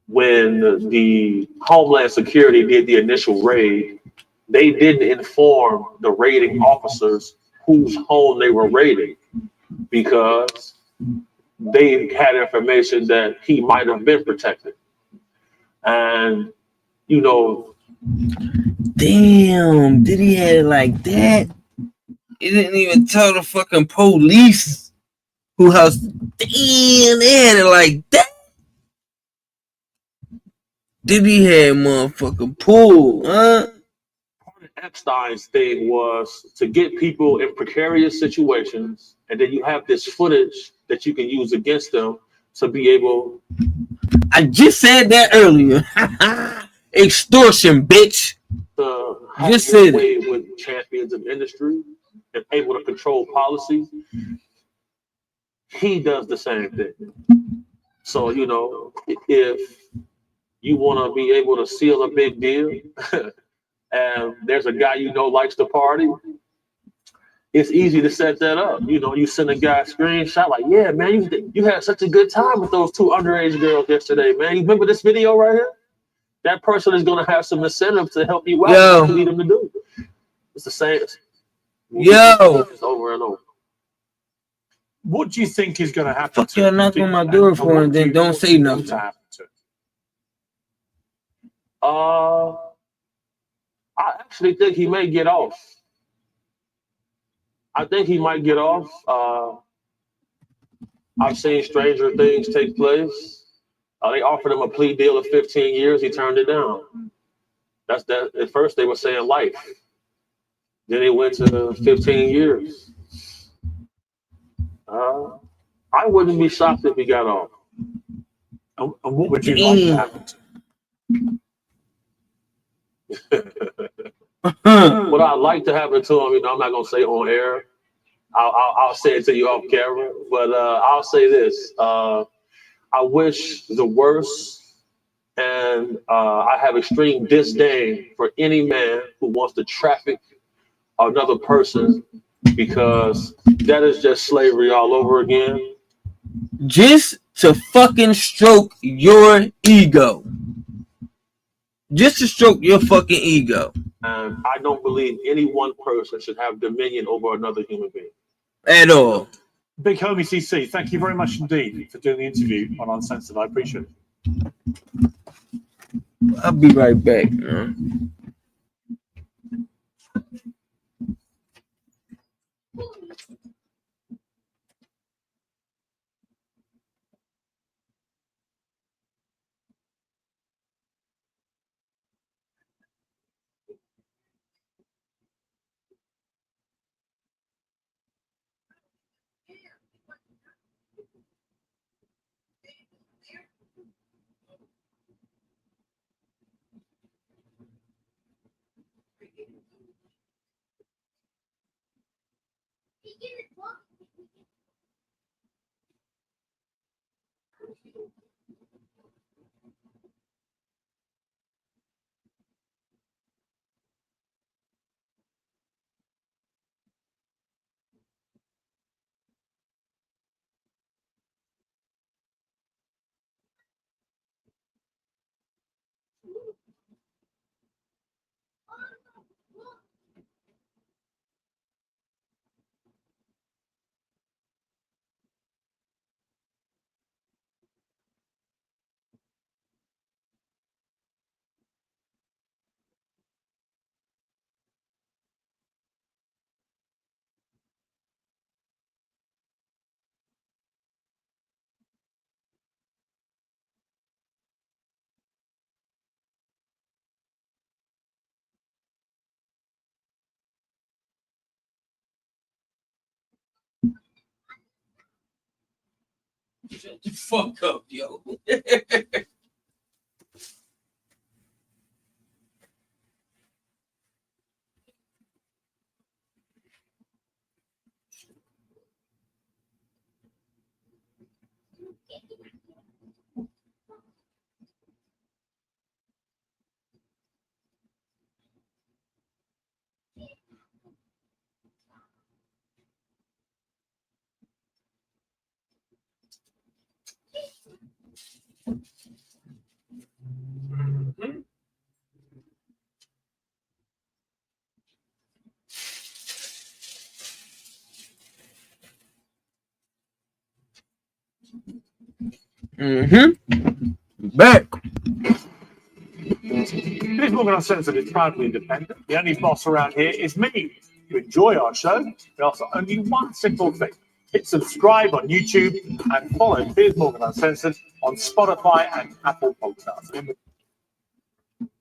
[SPEAKER 11] when the Homeland Security did the initial raid, they didn't inform the raiding officers whose home they were raiding because they had information that he might have been protected. And, you know.
[SPEAKER 3] Damn, did he have it like that? He didn't even tell the fucking police who house. Damn, they had it like that. Did he have motherfucking pool, huh?
[SPEAKER 11] Epstein's thing was to get people in precarious situations, and then you have this footage that you can use against them to be able.
[SPEAKER 3] I just said that earlier. Extortion, bitch.
[SPEAKER 11] Just said it. With champions of industry and able to control policy, he does the same thing. So, you know, if you want to be able to seal a big deal, and there's a guy you know likes to party, it's easy to set that up. You know, you send a guy a screenshot like, yeah, man, you had such a good time with those two underage girls yesterday, man. You remember this video right here? That person is going to have some incentive to help you out. What you need them to do. It's the same.
[SPEAKER 12] It's over and over. What do you think is going to happen?
[SPEAKER 3] Fuck you, knock on my door for and then don't say nothing.
[SPEAKER 11] I actually think he may get off. I think he might get off. I've seen stranger things take place. They offered him a plea deal of 15 years. He turned it down. That's that. At first, they were saying life. Then it went to 15 years. I wouldn't be shocked if he got off.
[SPEAKER 12] And what would you like to happen to?
[SPEAKER 11] What I'd like to happen to him, you know, I'm not gonna say on air. I'll say it to you off camera, but I'll say this: I wish the worst, and I have extreme disdain for any man who wants to traffic another person, because that is just slavery all over again.
[SPEAKER 3] Just to fucking stroke your ego. Just to stroke your fucking ego.
[SPEAKER 11] And I don't believe any one person should have dominion over another human being.
[SPEAKER 3] At all.
[SPEAKER 12] Big Homie CC, thank you very much indeed for doing the interview on Uncensored. I appreciate it.
[SPEAKER 3] I'll be right back, man. Shut the fuck up, yo. Back.
[SPEAKER 12] This Morgan Uncensored is proudly independent. The only boss around here is me. If you enjoy our show, we ask only one simple thing. Hit subscribe on YouTube and follow Piers Morgan Uncensored on Spotify and Apple Podcasts.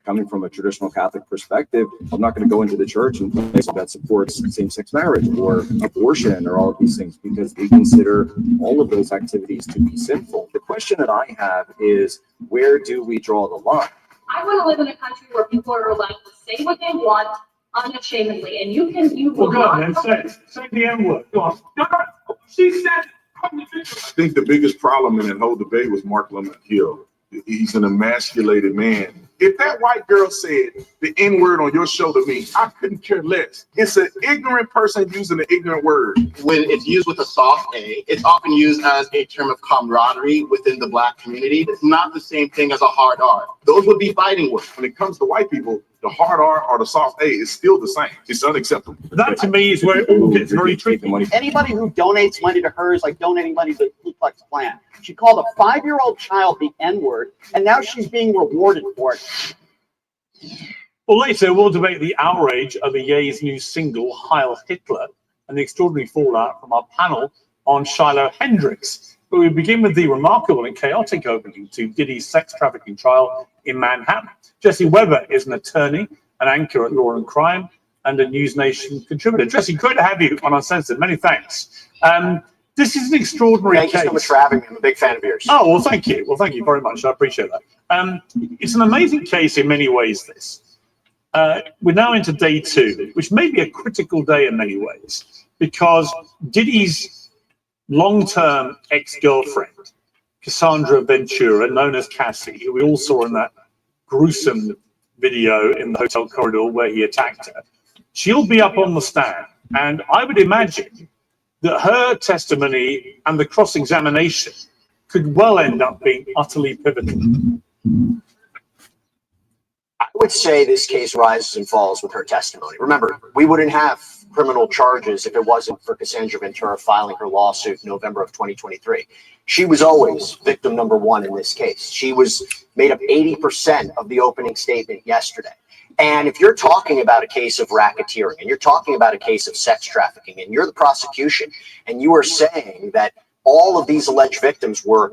[SPEAKER 13] Coming from a traditional Catholic perspective, I'm not going to go into the church and place that supports same-sex marriage or abortion or all of these things because we consider all of those activities to be sinful. The question that I have is, where do we draw the line?
[SPEAKER 14] I want to live in a country where people are allowed to say what they want unashamedly, and you
[SPEAKER 12] Well, go on, then say the N word. Go on. She said.
[SPEAKER 15] I think the biggest problem in that whole debate was Mark Lemon Hill. He's an emasculated man. If that white girl said the N-word on your show to me, I couldn't care less. It's an ignorant person using an ignorant word.
[SPEAKER 16] When it's used with a soft A, it's often used as a term of camaraderie within the Black community. It's not the same thing as a hard R. Those would be fighting words.
[SPEAKER 15] When it comes to white people, the hard R or the soft A is still the same. It's unacceptable.
[SPEAKER 12] That to me is where it all gets very tricky.
[SPEAKER 8] Anybody who donates money to her is like donating money to the Ku Klux Klan. She called a 5-year-old child the N-word, and now she's being rewarded for it.
[SPEAKER 12] Well, later we'll debate the outrage of the Ye's new single, Heil Hitler, and the extraordinary fallout from our panel on Shiloh Hendricks. But we begin with the remarkable and chaotic opening to Diddy's sex trafficking trial in Manhattan. Jesse Weber is an attorney, an anchor at Law and Crime, and a News Nation contributor. Jesse, great to have you on Uncensored. Many thanks. This is an extraordinary case.
[SPEAKER 4] Thank you so much for having me. I'm a big fan of yours.
[SPEAKER 12] Oh, well, thank you. Well, thank you very much. I appreciate that. It's an amazing case in many ways, this. We're now into day 2, which may be a critical day in many ways, because Diddy's long-term ex-girlfriend, Cassandra Ventura, known as Cassie, who we all saw in that gruesome video in the hotel corridor where he attacked her, she'll be up on the stand. And I would imagine that her testimony and the cross-examination could well end up being utterly pivotal.
[SPEAKER 4] I would say this case rises and falls with her testimony. Remember, we wouldn't have criminal charges if it wasn't for Cassandra Ventura filing her lawsuit in November of 2023. She was always victim number one in this case. She was made up 80% of the opening statement yesterday. And if you're talking about a case of racketeering and you're talking about a case of sex trafficking and you're the prosecution and you are saying that all of these alleged victims were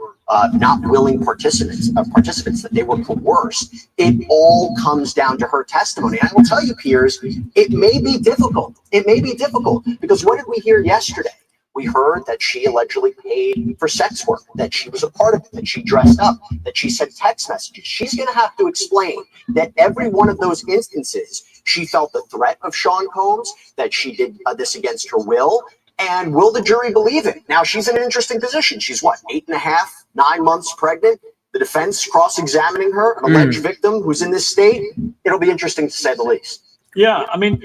[SPEAKER 4] not willing participants, that they were coerced, it all comes down to her testimony. And I will tell you, Piers, it may be difficult. It may be difficult because what did we hear yesterday? We heard that she allegedly paid for sex work, that she was a part of it, that she dressed up, that she sent text messages. She's going to have to explain that every one of those instances, she felt the threat of Sean Combs, that she did this against her will. And will the jury believe it? Now, she's in an interesting position. She's what, 8.5, 9 months pregnant? The defense cross-examining her, an alleged victim who's in this state. It'll be interesting to say the least.
[SPEAKER 12] Yeah, I mean,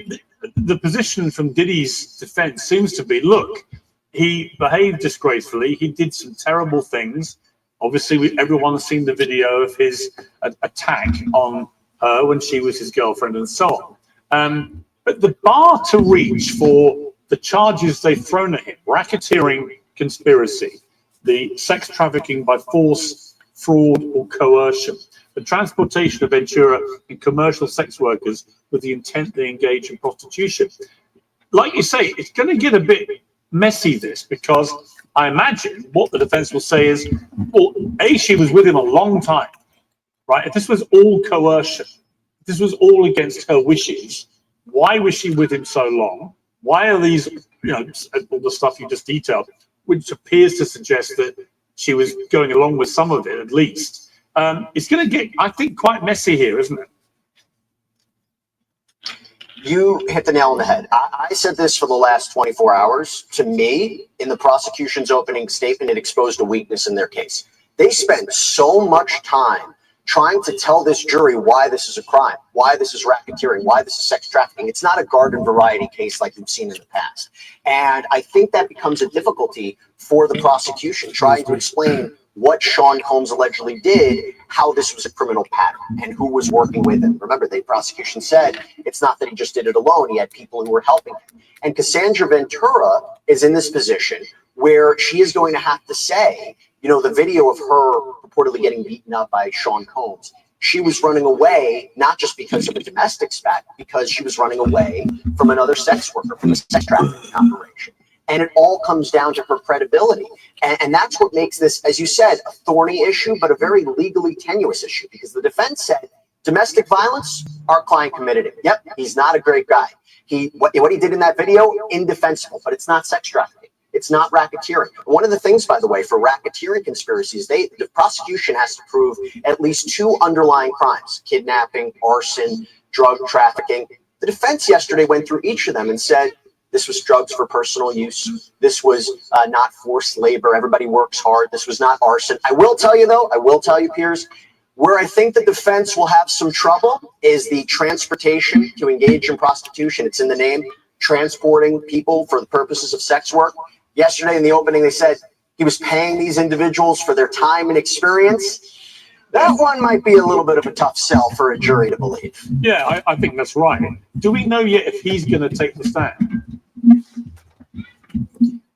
[SPEAKER 12] the position from Diddy's defense seems to be, look, he behaved disgracefully. He did some terrible things. Obviously, everyone's seen the video of his attack on her when she was his girlfriend and so on. But the bar to reach for the charges they've thrown at him, racketeering, conspiracy, the sex trafficking by force, fraud, or coercion, the transportation of Ventura and commercial sex workers with the intent they engage in prostitution. Like you say, it's going to get a bit messy, this, because I imagine what the defense will say is, well, A, she was with him a long time, right? If this was all coercion, if this was all against her wishes, why was she with him so long? Why are these, all the stuff you just detailed, which appears to suggest that she was going along with some of it, at least. It's going to get, I think, quite messy here, isn't it?
[SPEAKER 4] You hit the nail on the head. I said this for the last 24 hours. To me, in the prosecution's opening statement, it exposed a weakness in their case. They spent so much time trying to tell this jury why this is a crime, why this is racketeering, why this is sex trafficking. It's not a garden variety case like you've seen in the past. And I think that becomes a difficulty for the prosecution, trying to explain what Sean Combs allegedly did, how this was a criminal pattern, and who was working with him. Remember, the prosecution said it's not that he just did it alone. He had people who were helping him. And Cassandra Ventura is in this position where she is going to have to say, the video of her reportedly getting beaten up by Sean Combs, she was running away, not just because of a domestic spat, because she was running away from another sex worker, from a sex trafficking operation. And it all comes down to her credibility. And that's what makes this, as you said, a thorny issue, but a very legally tenuous issue, because the defense said domestic violence, our client committed it. Yep, he's not a great guy. What he did in that video, indefensible, but it's not sex trafficking. It's not racketeering. One of the things, by the way, for racketeering conspiracies, the prosecution has to prove at least 2 underlying crimes: kidnapping, arson, drug trafficking. The defense yesterday went through each of them and said, this was drugs for personal use. This was not forced labor. Everybody works hard. This was not arson. I will tell you, Piers, where I think the defense will have some trouble is the transportation to engage in prostitution. It's in the name, transporting people for the purposes of sex work. Yesterday in the opening, they said he was paying these individuals for their time and experience. That one might be a little bit of a tough sell for a jury to believe.
[SPEAKER 12] Yeah, I think that's right. Do we know yet if he's going to take the stand?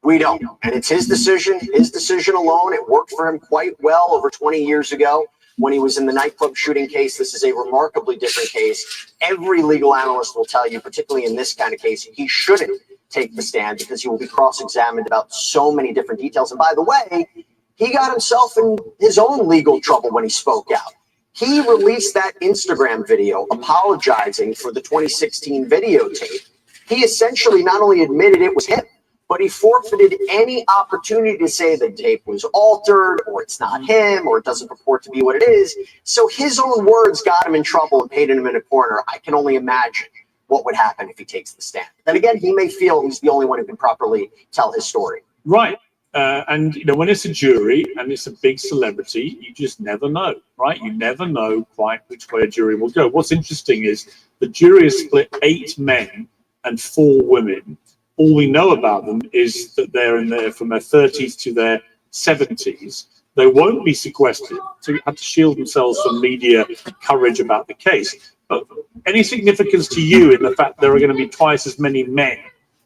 [SPEAKER 4] We don't. And it's his decision alone. It worked for him quite well over 20 years ago when he was in the nightclub shooting case. This is a remarkably different case. Every legal analyst will tell you, particularly in this kind of case, he shouldn't take the stand because he will be cross-examined about so many different details. And by the way, he got himself in his own legal trouble when he spoke out. He released that Instagram video apologizing for the 2016 videotape. He essentially not only admitted it was him, but he forfeited any opportunity to say the tape was altered or it's not him or it doesn't purport to be what it is. So his own words got him in trouble and painted him in a corner. I can only imagine what would happen if he takes the stand. Then again, he may feel he's the only one who can properly tell his story.
[SPEAKER 12] Right. And when it's a jury and it's a big celebrity, you just never know, right? You never know quite which way a jury will go. What's interesting is the jury is split 8 men and 4 women. All we know about them is that they're in there from their 30s to their 70s. They won't be sequestered to have to shield themselves from media coverage about the case. But any significance to you in the fact there are going to be twice as many men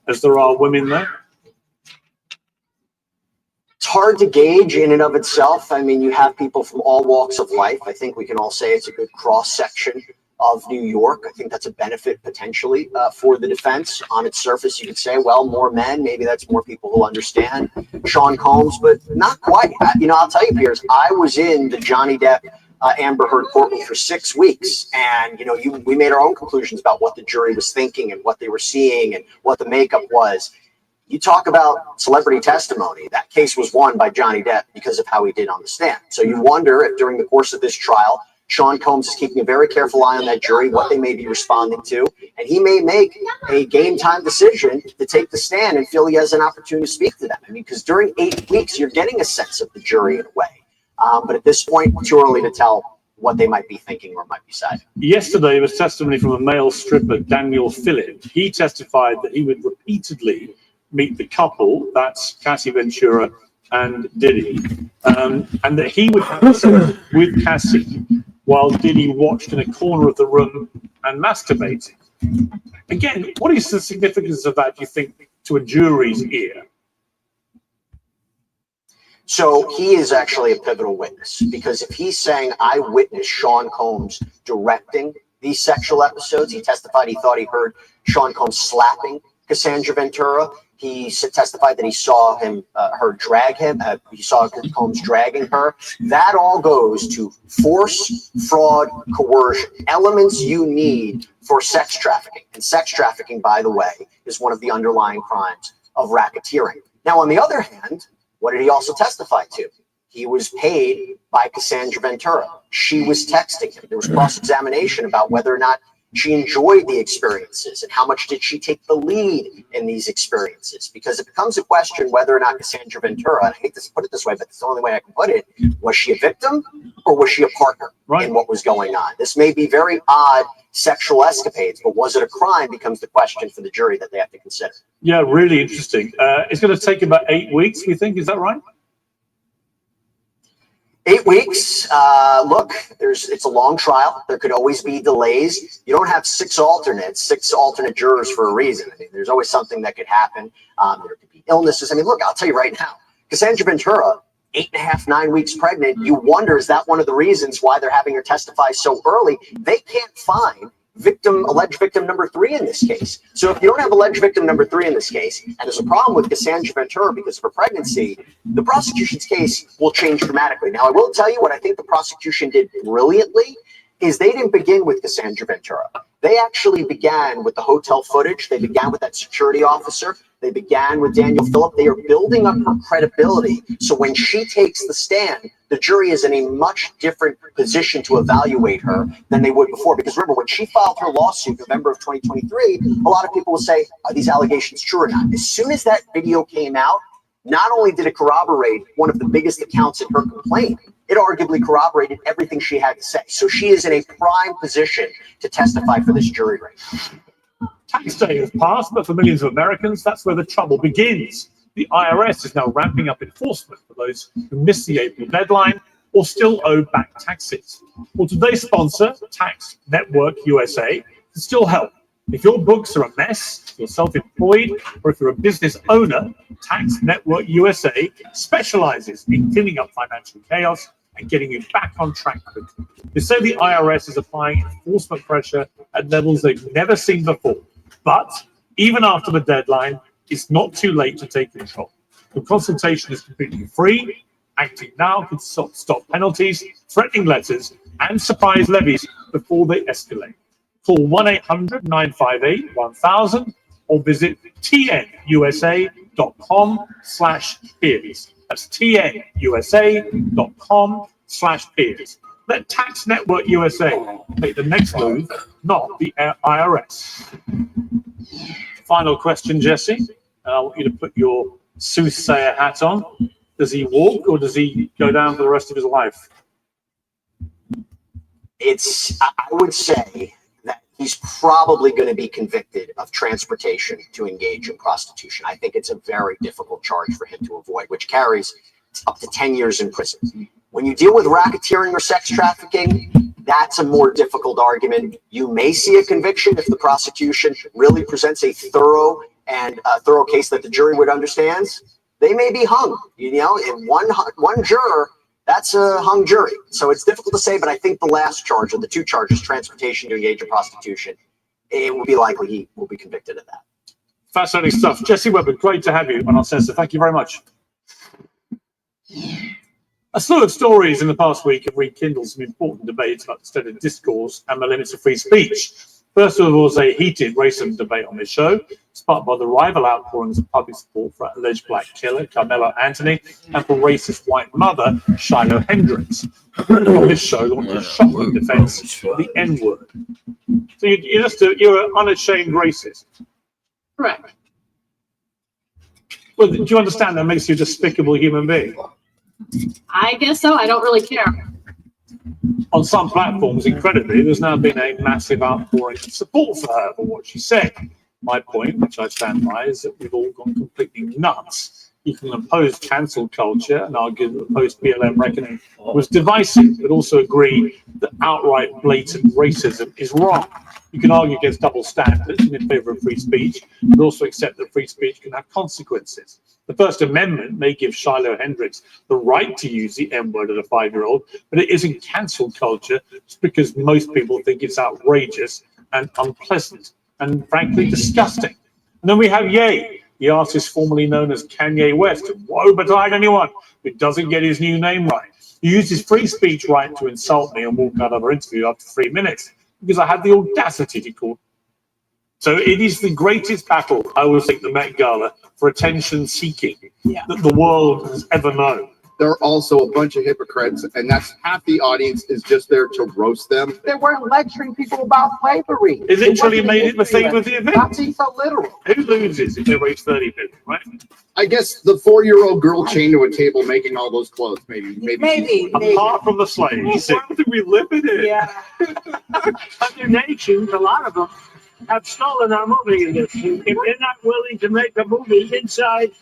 [SPEAKER 12] as there are women there?
[SPEAKER 4] It's hard to gauge in and of itself. I mean, you have people from all walks of life. I think we can all say it's a good cross section of New York. I think that's a benefit potentially for the defense. On its surface, you could say, well, more men, maybe that's more people who understand Sean Combs, but not quite. You know, I'll tell you, Piers, I was in the Johnny Depp Amber Heard courtroom for 6 weeks, and you know, we made our own conclusions about what the jury was thinking and what they were seeing and what the makeup was. You talk about celebrity testimony. That case was won by Johnny Depp because of how he did on the stand. So you wonder if during the course of this trial, Sean Combs is keeping a very careful eye on that jury, what they may be responding to, and he may make a game time decision to take the stand and feel he has an opportunity to speak to them. I mean, because during 8 weeks, you're getting a sense of the jury in a way. But at this point, too early to tell what they might be thinking or might be saying.
[SPEAKER 12] Yesterday was testimony from a male stripper, Daniel Phillip. He testified that he would repeatedly meet the couple, that's Cassie Ventura and Diddy, and that he would listen with Cassie while Diddy watched in a corner of the room and masturbated. Again, what is the significance of that, do you think, to a jury's ear?
[SPEAKER 4] So he is actually a pivotal witness, because if he's saying, I witnessed Sean Combs directing these sexual episodes, he testified he thought he heard Sean Combs slapping Cassandra Ventura. He testified that he saw her drag him. He saw Combs dragging her. That all goes to force, fraud, coercion, elements you need for sex trafficking. And sex trafficking, by the way, is one of the underlying crimes of racketeering. Now, on the other hand, what did he also testify to? He was paid by Cassandra Ventura. She was texting him. There was cross-examination about whether or not she enjoyed the experiences and how much did she take the lead in these experiences. Because it becomes a question whether or not Cassandra Ventura, and I hate to put it this way, but it's the only way I can put it, was she a victim or was she a partner in what was going on? This may be very odd sexual escapades, but was it a crime becomes the question for the jury that they have to consider.
[SPEAKER 12] Yeah, really interesting. It's going to take about 8 weeks, we think, is that right?
[SPEAKER 4] 8 weeks. Look, it's a long trial. There could always be delays. You don't have six alternate jurors for a reason. I mean, there's always something that could happen. There could be illnesses. I mean, look, I'll tell you right now, Cassandra Ventura, 8.5, 9 weeks pregnant. You wonder, is that one of the reasons why they're having her testify so early? They can't find alleged victim number 3 in this case. So if you don't have alleged victim number 3 in this case, and there's a problem with Cassandra Ventura because of her pregnancy, the prosecution's case will change dramatically. Now, I will tell you what I think the prosecution did brilliantly is they didn't begin with Cassandra Ventura. They actually began with the hotel footage. They began with that security officer. They began with Daniel Phillip. They are building up her credibility. So when she takes the stand, the jury is in a much different position to evaluate her than they would before. Because remember, when she filed her lawsuit in November of 2023, a lot of people will say, are these allegations true or not? As soon as that video came out, not only did it corroborate one of the biggest accounts in her complaint, it arguably corroborated everything she had to say. So she is in a prime position to testify for this jury right now.
[SPEAKER 12] Tax day has passed, but for millions of Americans, that's where the trouble begins. The IRS is now ramping up enforcement for those who missed the April deadline or still owe back taxes. Well, today's sponsor, Tax Network USA, can still help. If your books are a mess, if you're self-employed, or if you're a business owner, Tax Network USA specializes in cleaning up financial chaos and getting you back on track quickly. They say the IRS is applying enforcement pressure at levels they've never seen before. But even after the deadline, it's not too late to take control. The consultation is completely free. Acting now could stop penalties, threatening letters, and surprise levies before they escalate. Call 1-800-958-1000 or visit tnusa.com/peers. That's tnusa.com/peers. Let Tax Network USA make the next move, not the IRS. Final question, Jesse. I want you to put your soothsayer hat on. Does he walk or does he go down for the rest of his life?
[SPEAKER 4] I would say that he's probably going to be convicted of transportation to engage in prostitution. I think it's a very difficult charge for him to avoid, which carries up to 10 years in prison. When you deal with racketeering or sex trafficking, that's a more difficult argument. You may see a conviction if the prosecution really presents a thorough and a thorough case that the jury would understand, they may be hung. You know, in one juror, that's a hung jury. So it's difficult to say, but I think the last charge, or the two charges, transportation to engage in prostitution, it will be likely he will be convicted of that.
[SPEAKER 12] Fascinating stuff. Jesse Weber, great to have you on our sensor. Thank you very much. A slew of stories in the past week have rekindled some important debates about the state of discourse and the limits of free speech. First of all, there was a heated racism debate on this show, sparked by the rival outpourings of public support for alleged black killer Carmelo Anthony and for racist white mother Shiloh Hendricks. On this show, launched a shocking defense of the N-word. So you're an unashamed racist.
[SPEAKER 14] Correct.
[SPEAKER 12] Well, do you understand that makes you a despicable human being?
[SPEAKER 14] I guess so. I don't really care.
[SPEAKER 12] On some platforms, incredibly, there's now been a massive outpouring of support for her for what she said. My point, which I stand by, is that we've all gone completely nuts. You can oppose cancel culture and argue that the post-BLM reckoning was divisive, but also agree that outright blatant racism is wrong. You can argue against double standards and in favor of free speech, but also accept that free speech can have consequences. The First Amendment may give Shiloh Hendricks the right to use the N-word at a 5-year-old, but it isn't cancel culture just because most people think it's outrageous and unpleasant and frankly disgusting. And then we have Ye, the artist formerly known as Kanye West. Woe betide anyone who doesn't get his new name right. He used his free speech right to insult me and walk out of our interview after 3 minutes because I had the audacity to call. So it is the greatest battle, I always think, the Met Gala for attention seeking that the world has ever known.
[SPEAKER 16] They're also a bunch of hypocrites, and that's half the audience is just there to roast them.
[SPEAKER 1] They weren't lecturing people about slavery.
[SPEAKER 12] It literally made it the theme of the event.
[SPEAKER 1] Not so literal.
[SPEAKER 12] Who loses if they raise 30 million, right?
[SPEAKER 16] I guess the 4-year-old girl chained to a table making all those clothes, maybe.
[SPEAKER 12] Apart from the slaves.
[SPEAKER 7] What do we live in it?
[SPEAKER 1] Yeah.
[SPEAKER 17] Other nations, a lot of them, have stolen our movie industry. If they're not willing to make a movie inside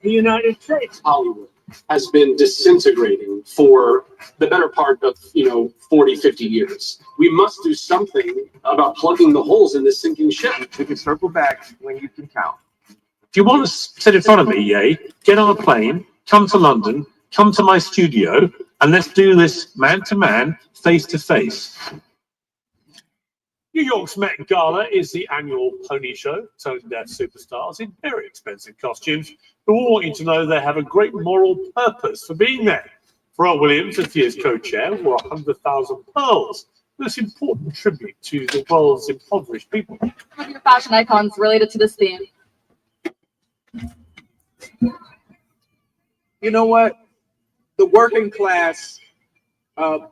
[SPEAKER 17] the United States.
[SPEAKER 5] Hollywood has been disintegrating for the better part of 40, 50 years. We must do something about plugging the holes in this sinking ship.
[SPEAKER 13] We can circle back when you can count.
[SPEAKER 12] If you want to sit in front of me, Ye, get on a plane, come to London, come to my studio, and let's do this man to man, face to face. New York's Met Gala is the annual pony show, tone deaf superstars in very expensive costumes who all want you to know they have a great moral purpose for being there. Pharrell Williams, this year's co-chair, wore 100,000 pearls, this important tribute to the world's impoverished people.
[SPEAKER 14] One of your fashion icons related to this theme.
[SPEAKER 7] You know what? The working class, the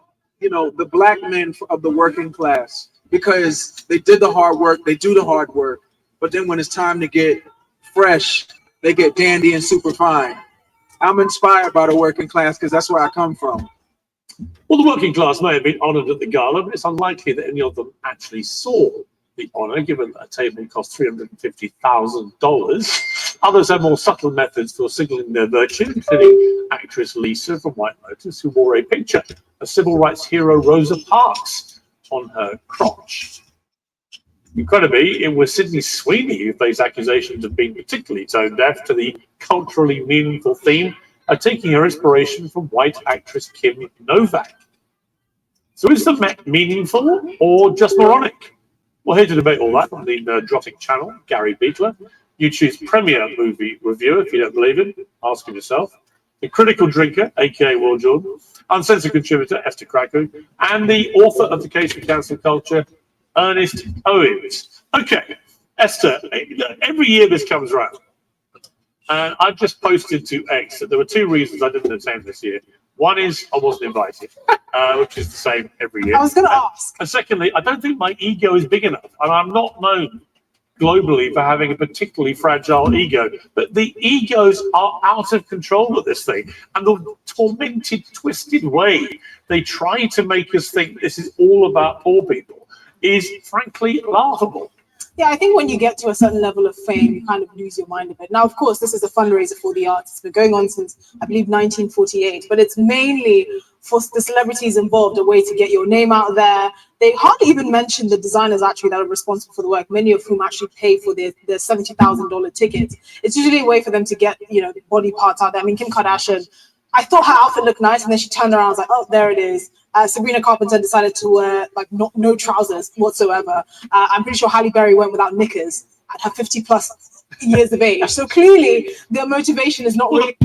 [SPEAKER 7] black men of the working class, because they did the hard work, they do the hard work, but then when it's time to get fresh, they get dandy and super fine. I'm inspired by the working class because that's where I come from.
[SPEAKER 12] Well, the working class may have been honoured at the gala, but it's unlikely that any of them actually saw the honour, given that a table cost $350,000. Others have more subtle methods for signaling their virtue, including actress Lisa from White Lotus, who wore a picture of civil rights hero Rosa Parks on her crotch. Incredibly, it was Sydney Sweeney who faced accusations of being particularly tone deaf to the culturally meaningful theme of taking her inspiration from white actress Kim Novak. So is the Met meaningful or just moronic? Well, here to debate all that on the Nerdrotic channel, Gary Beetler, YouTube's premier movie reviewer, if you don't believe him, ask him yourself, the critical drinker, aka Will Jordan, uncensored contributor, Esther Krakow, and the author of The Case for Cancel Culture, Ernest Owens. Okay, Esther, every year this comes around, and I've just posted to X that there were 2 reasons I didn't attend this year. One is I wasn't invited, which is the same every year.
[SPEAKER 18] I was going to ask.
[SPEAKER 12] And secondly, I don't think my ego is big enough, and I'm not known globally for having a particularly fragile ego, but the egos are out of control of this thing, and the tormented, twisted way they try to make us think this is all about poor people is frankly laughable.
[SPEAKER 18] Yeah, I think when you get to a certain level of fame, you kind of lose your mind a bit. Now, of course, this is a fundraiser for the arts. It's been going on since, I believe, 1948, but it's mainly for the celebrities involved, a way to get your name out there. They hardly even mention the designers actually that are responsible for the work, many of whom actually pay for their $70,000 tickets. It's usually a way for them to get, body parts out there. I mean, Kim Kardashian, I thought her outfit looked nice, and then she turned around and was like, oh, there it is. Sabrina Carpenter decided to wear like no trousers whatsoever. I'm pretty sure Halle Berry went without knickers at her 50+ years of age. So clearly their motivation is not really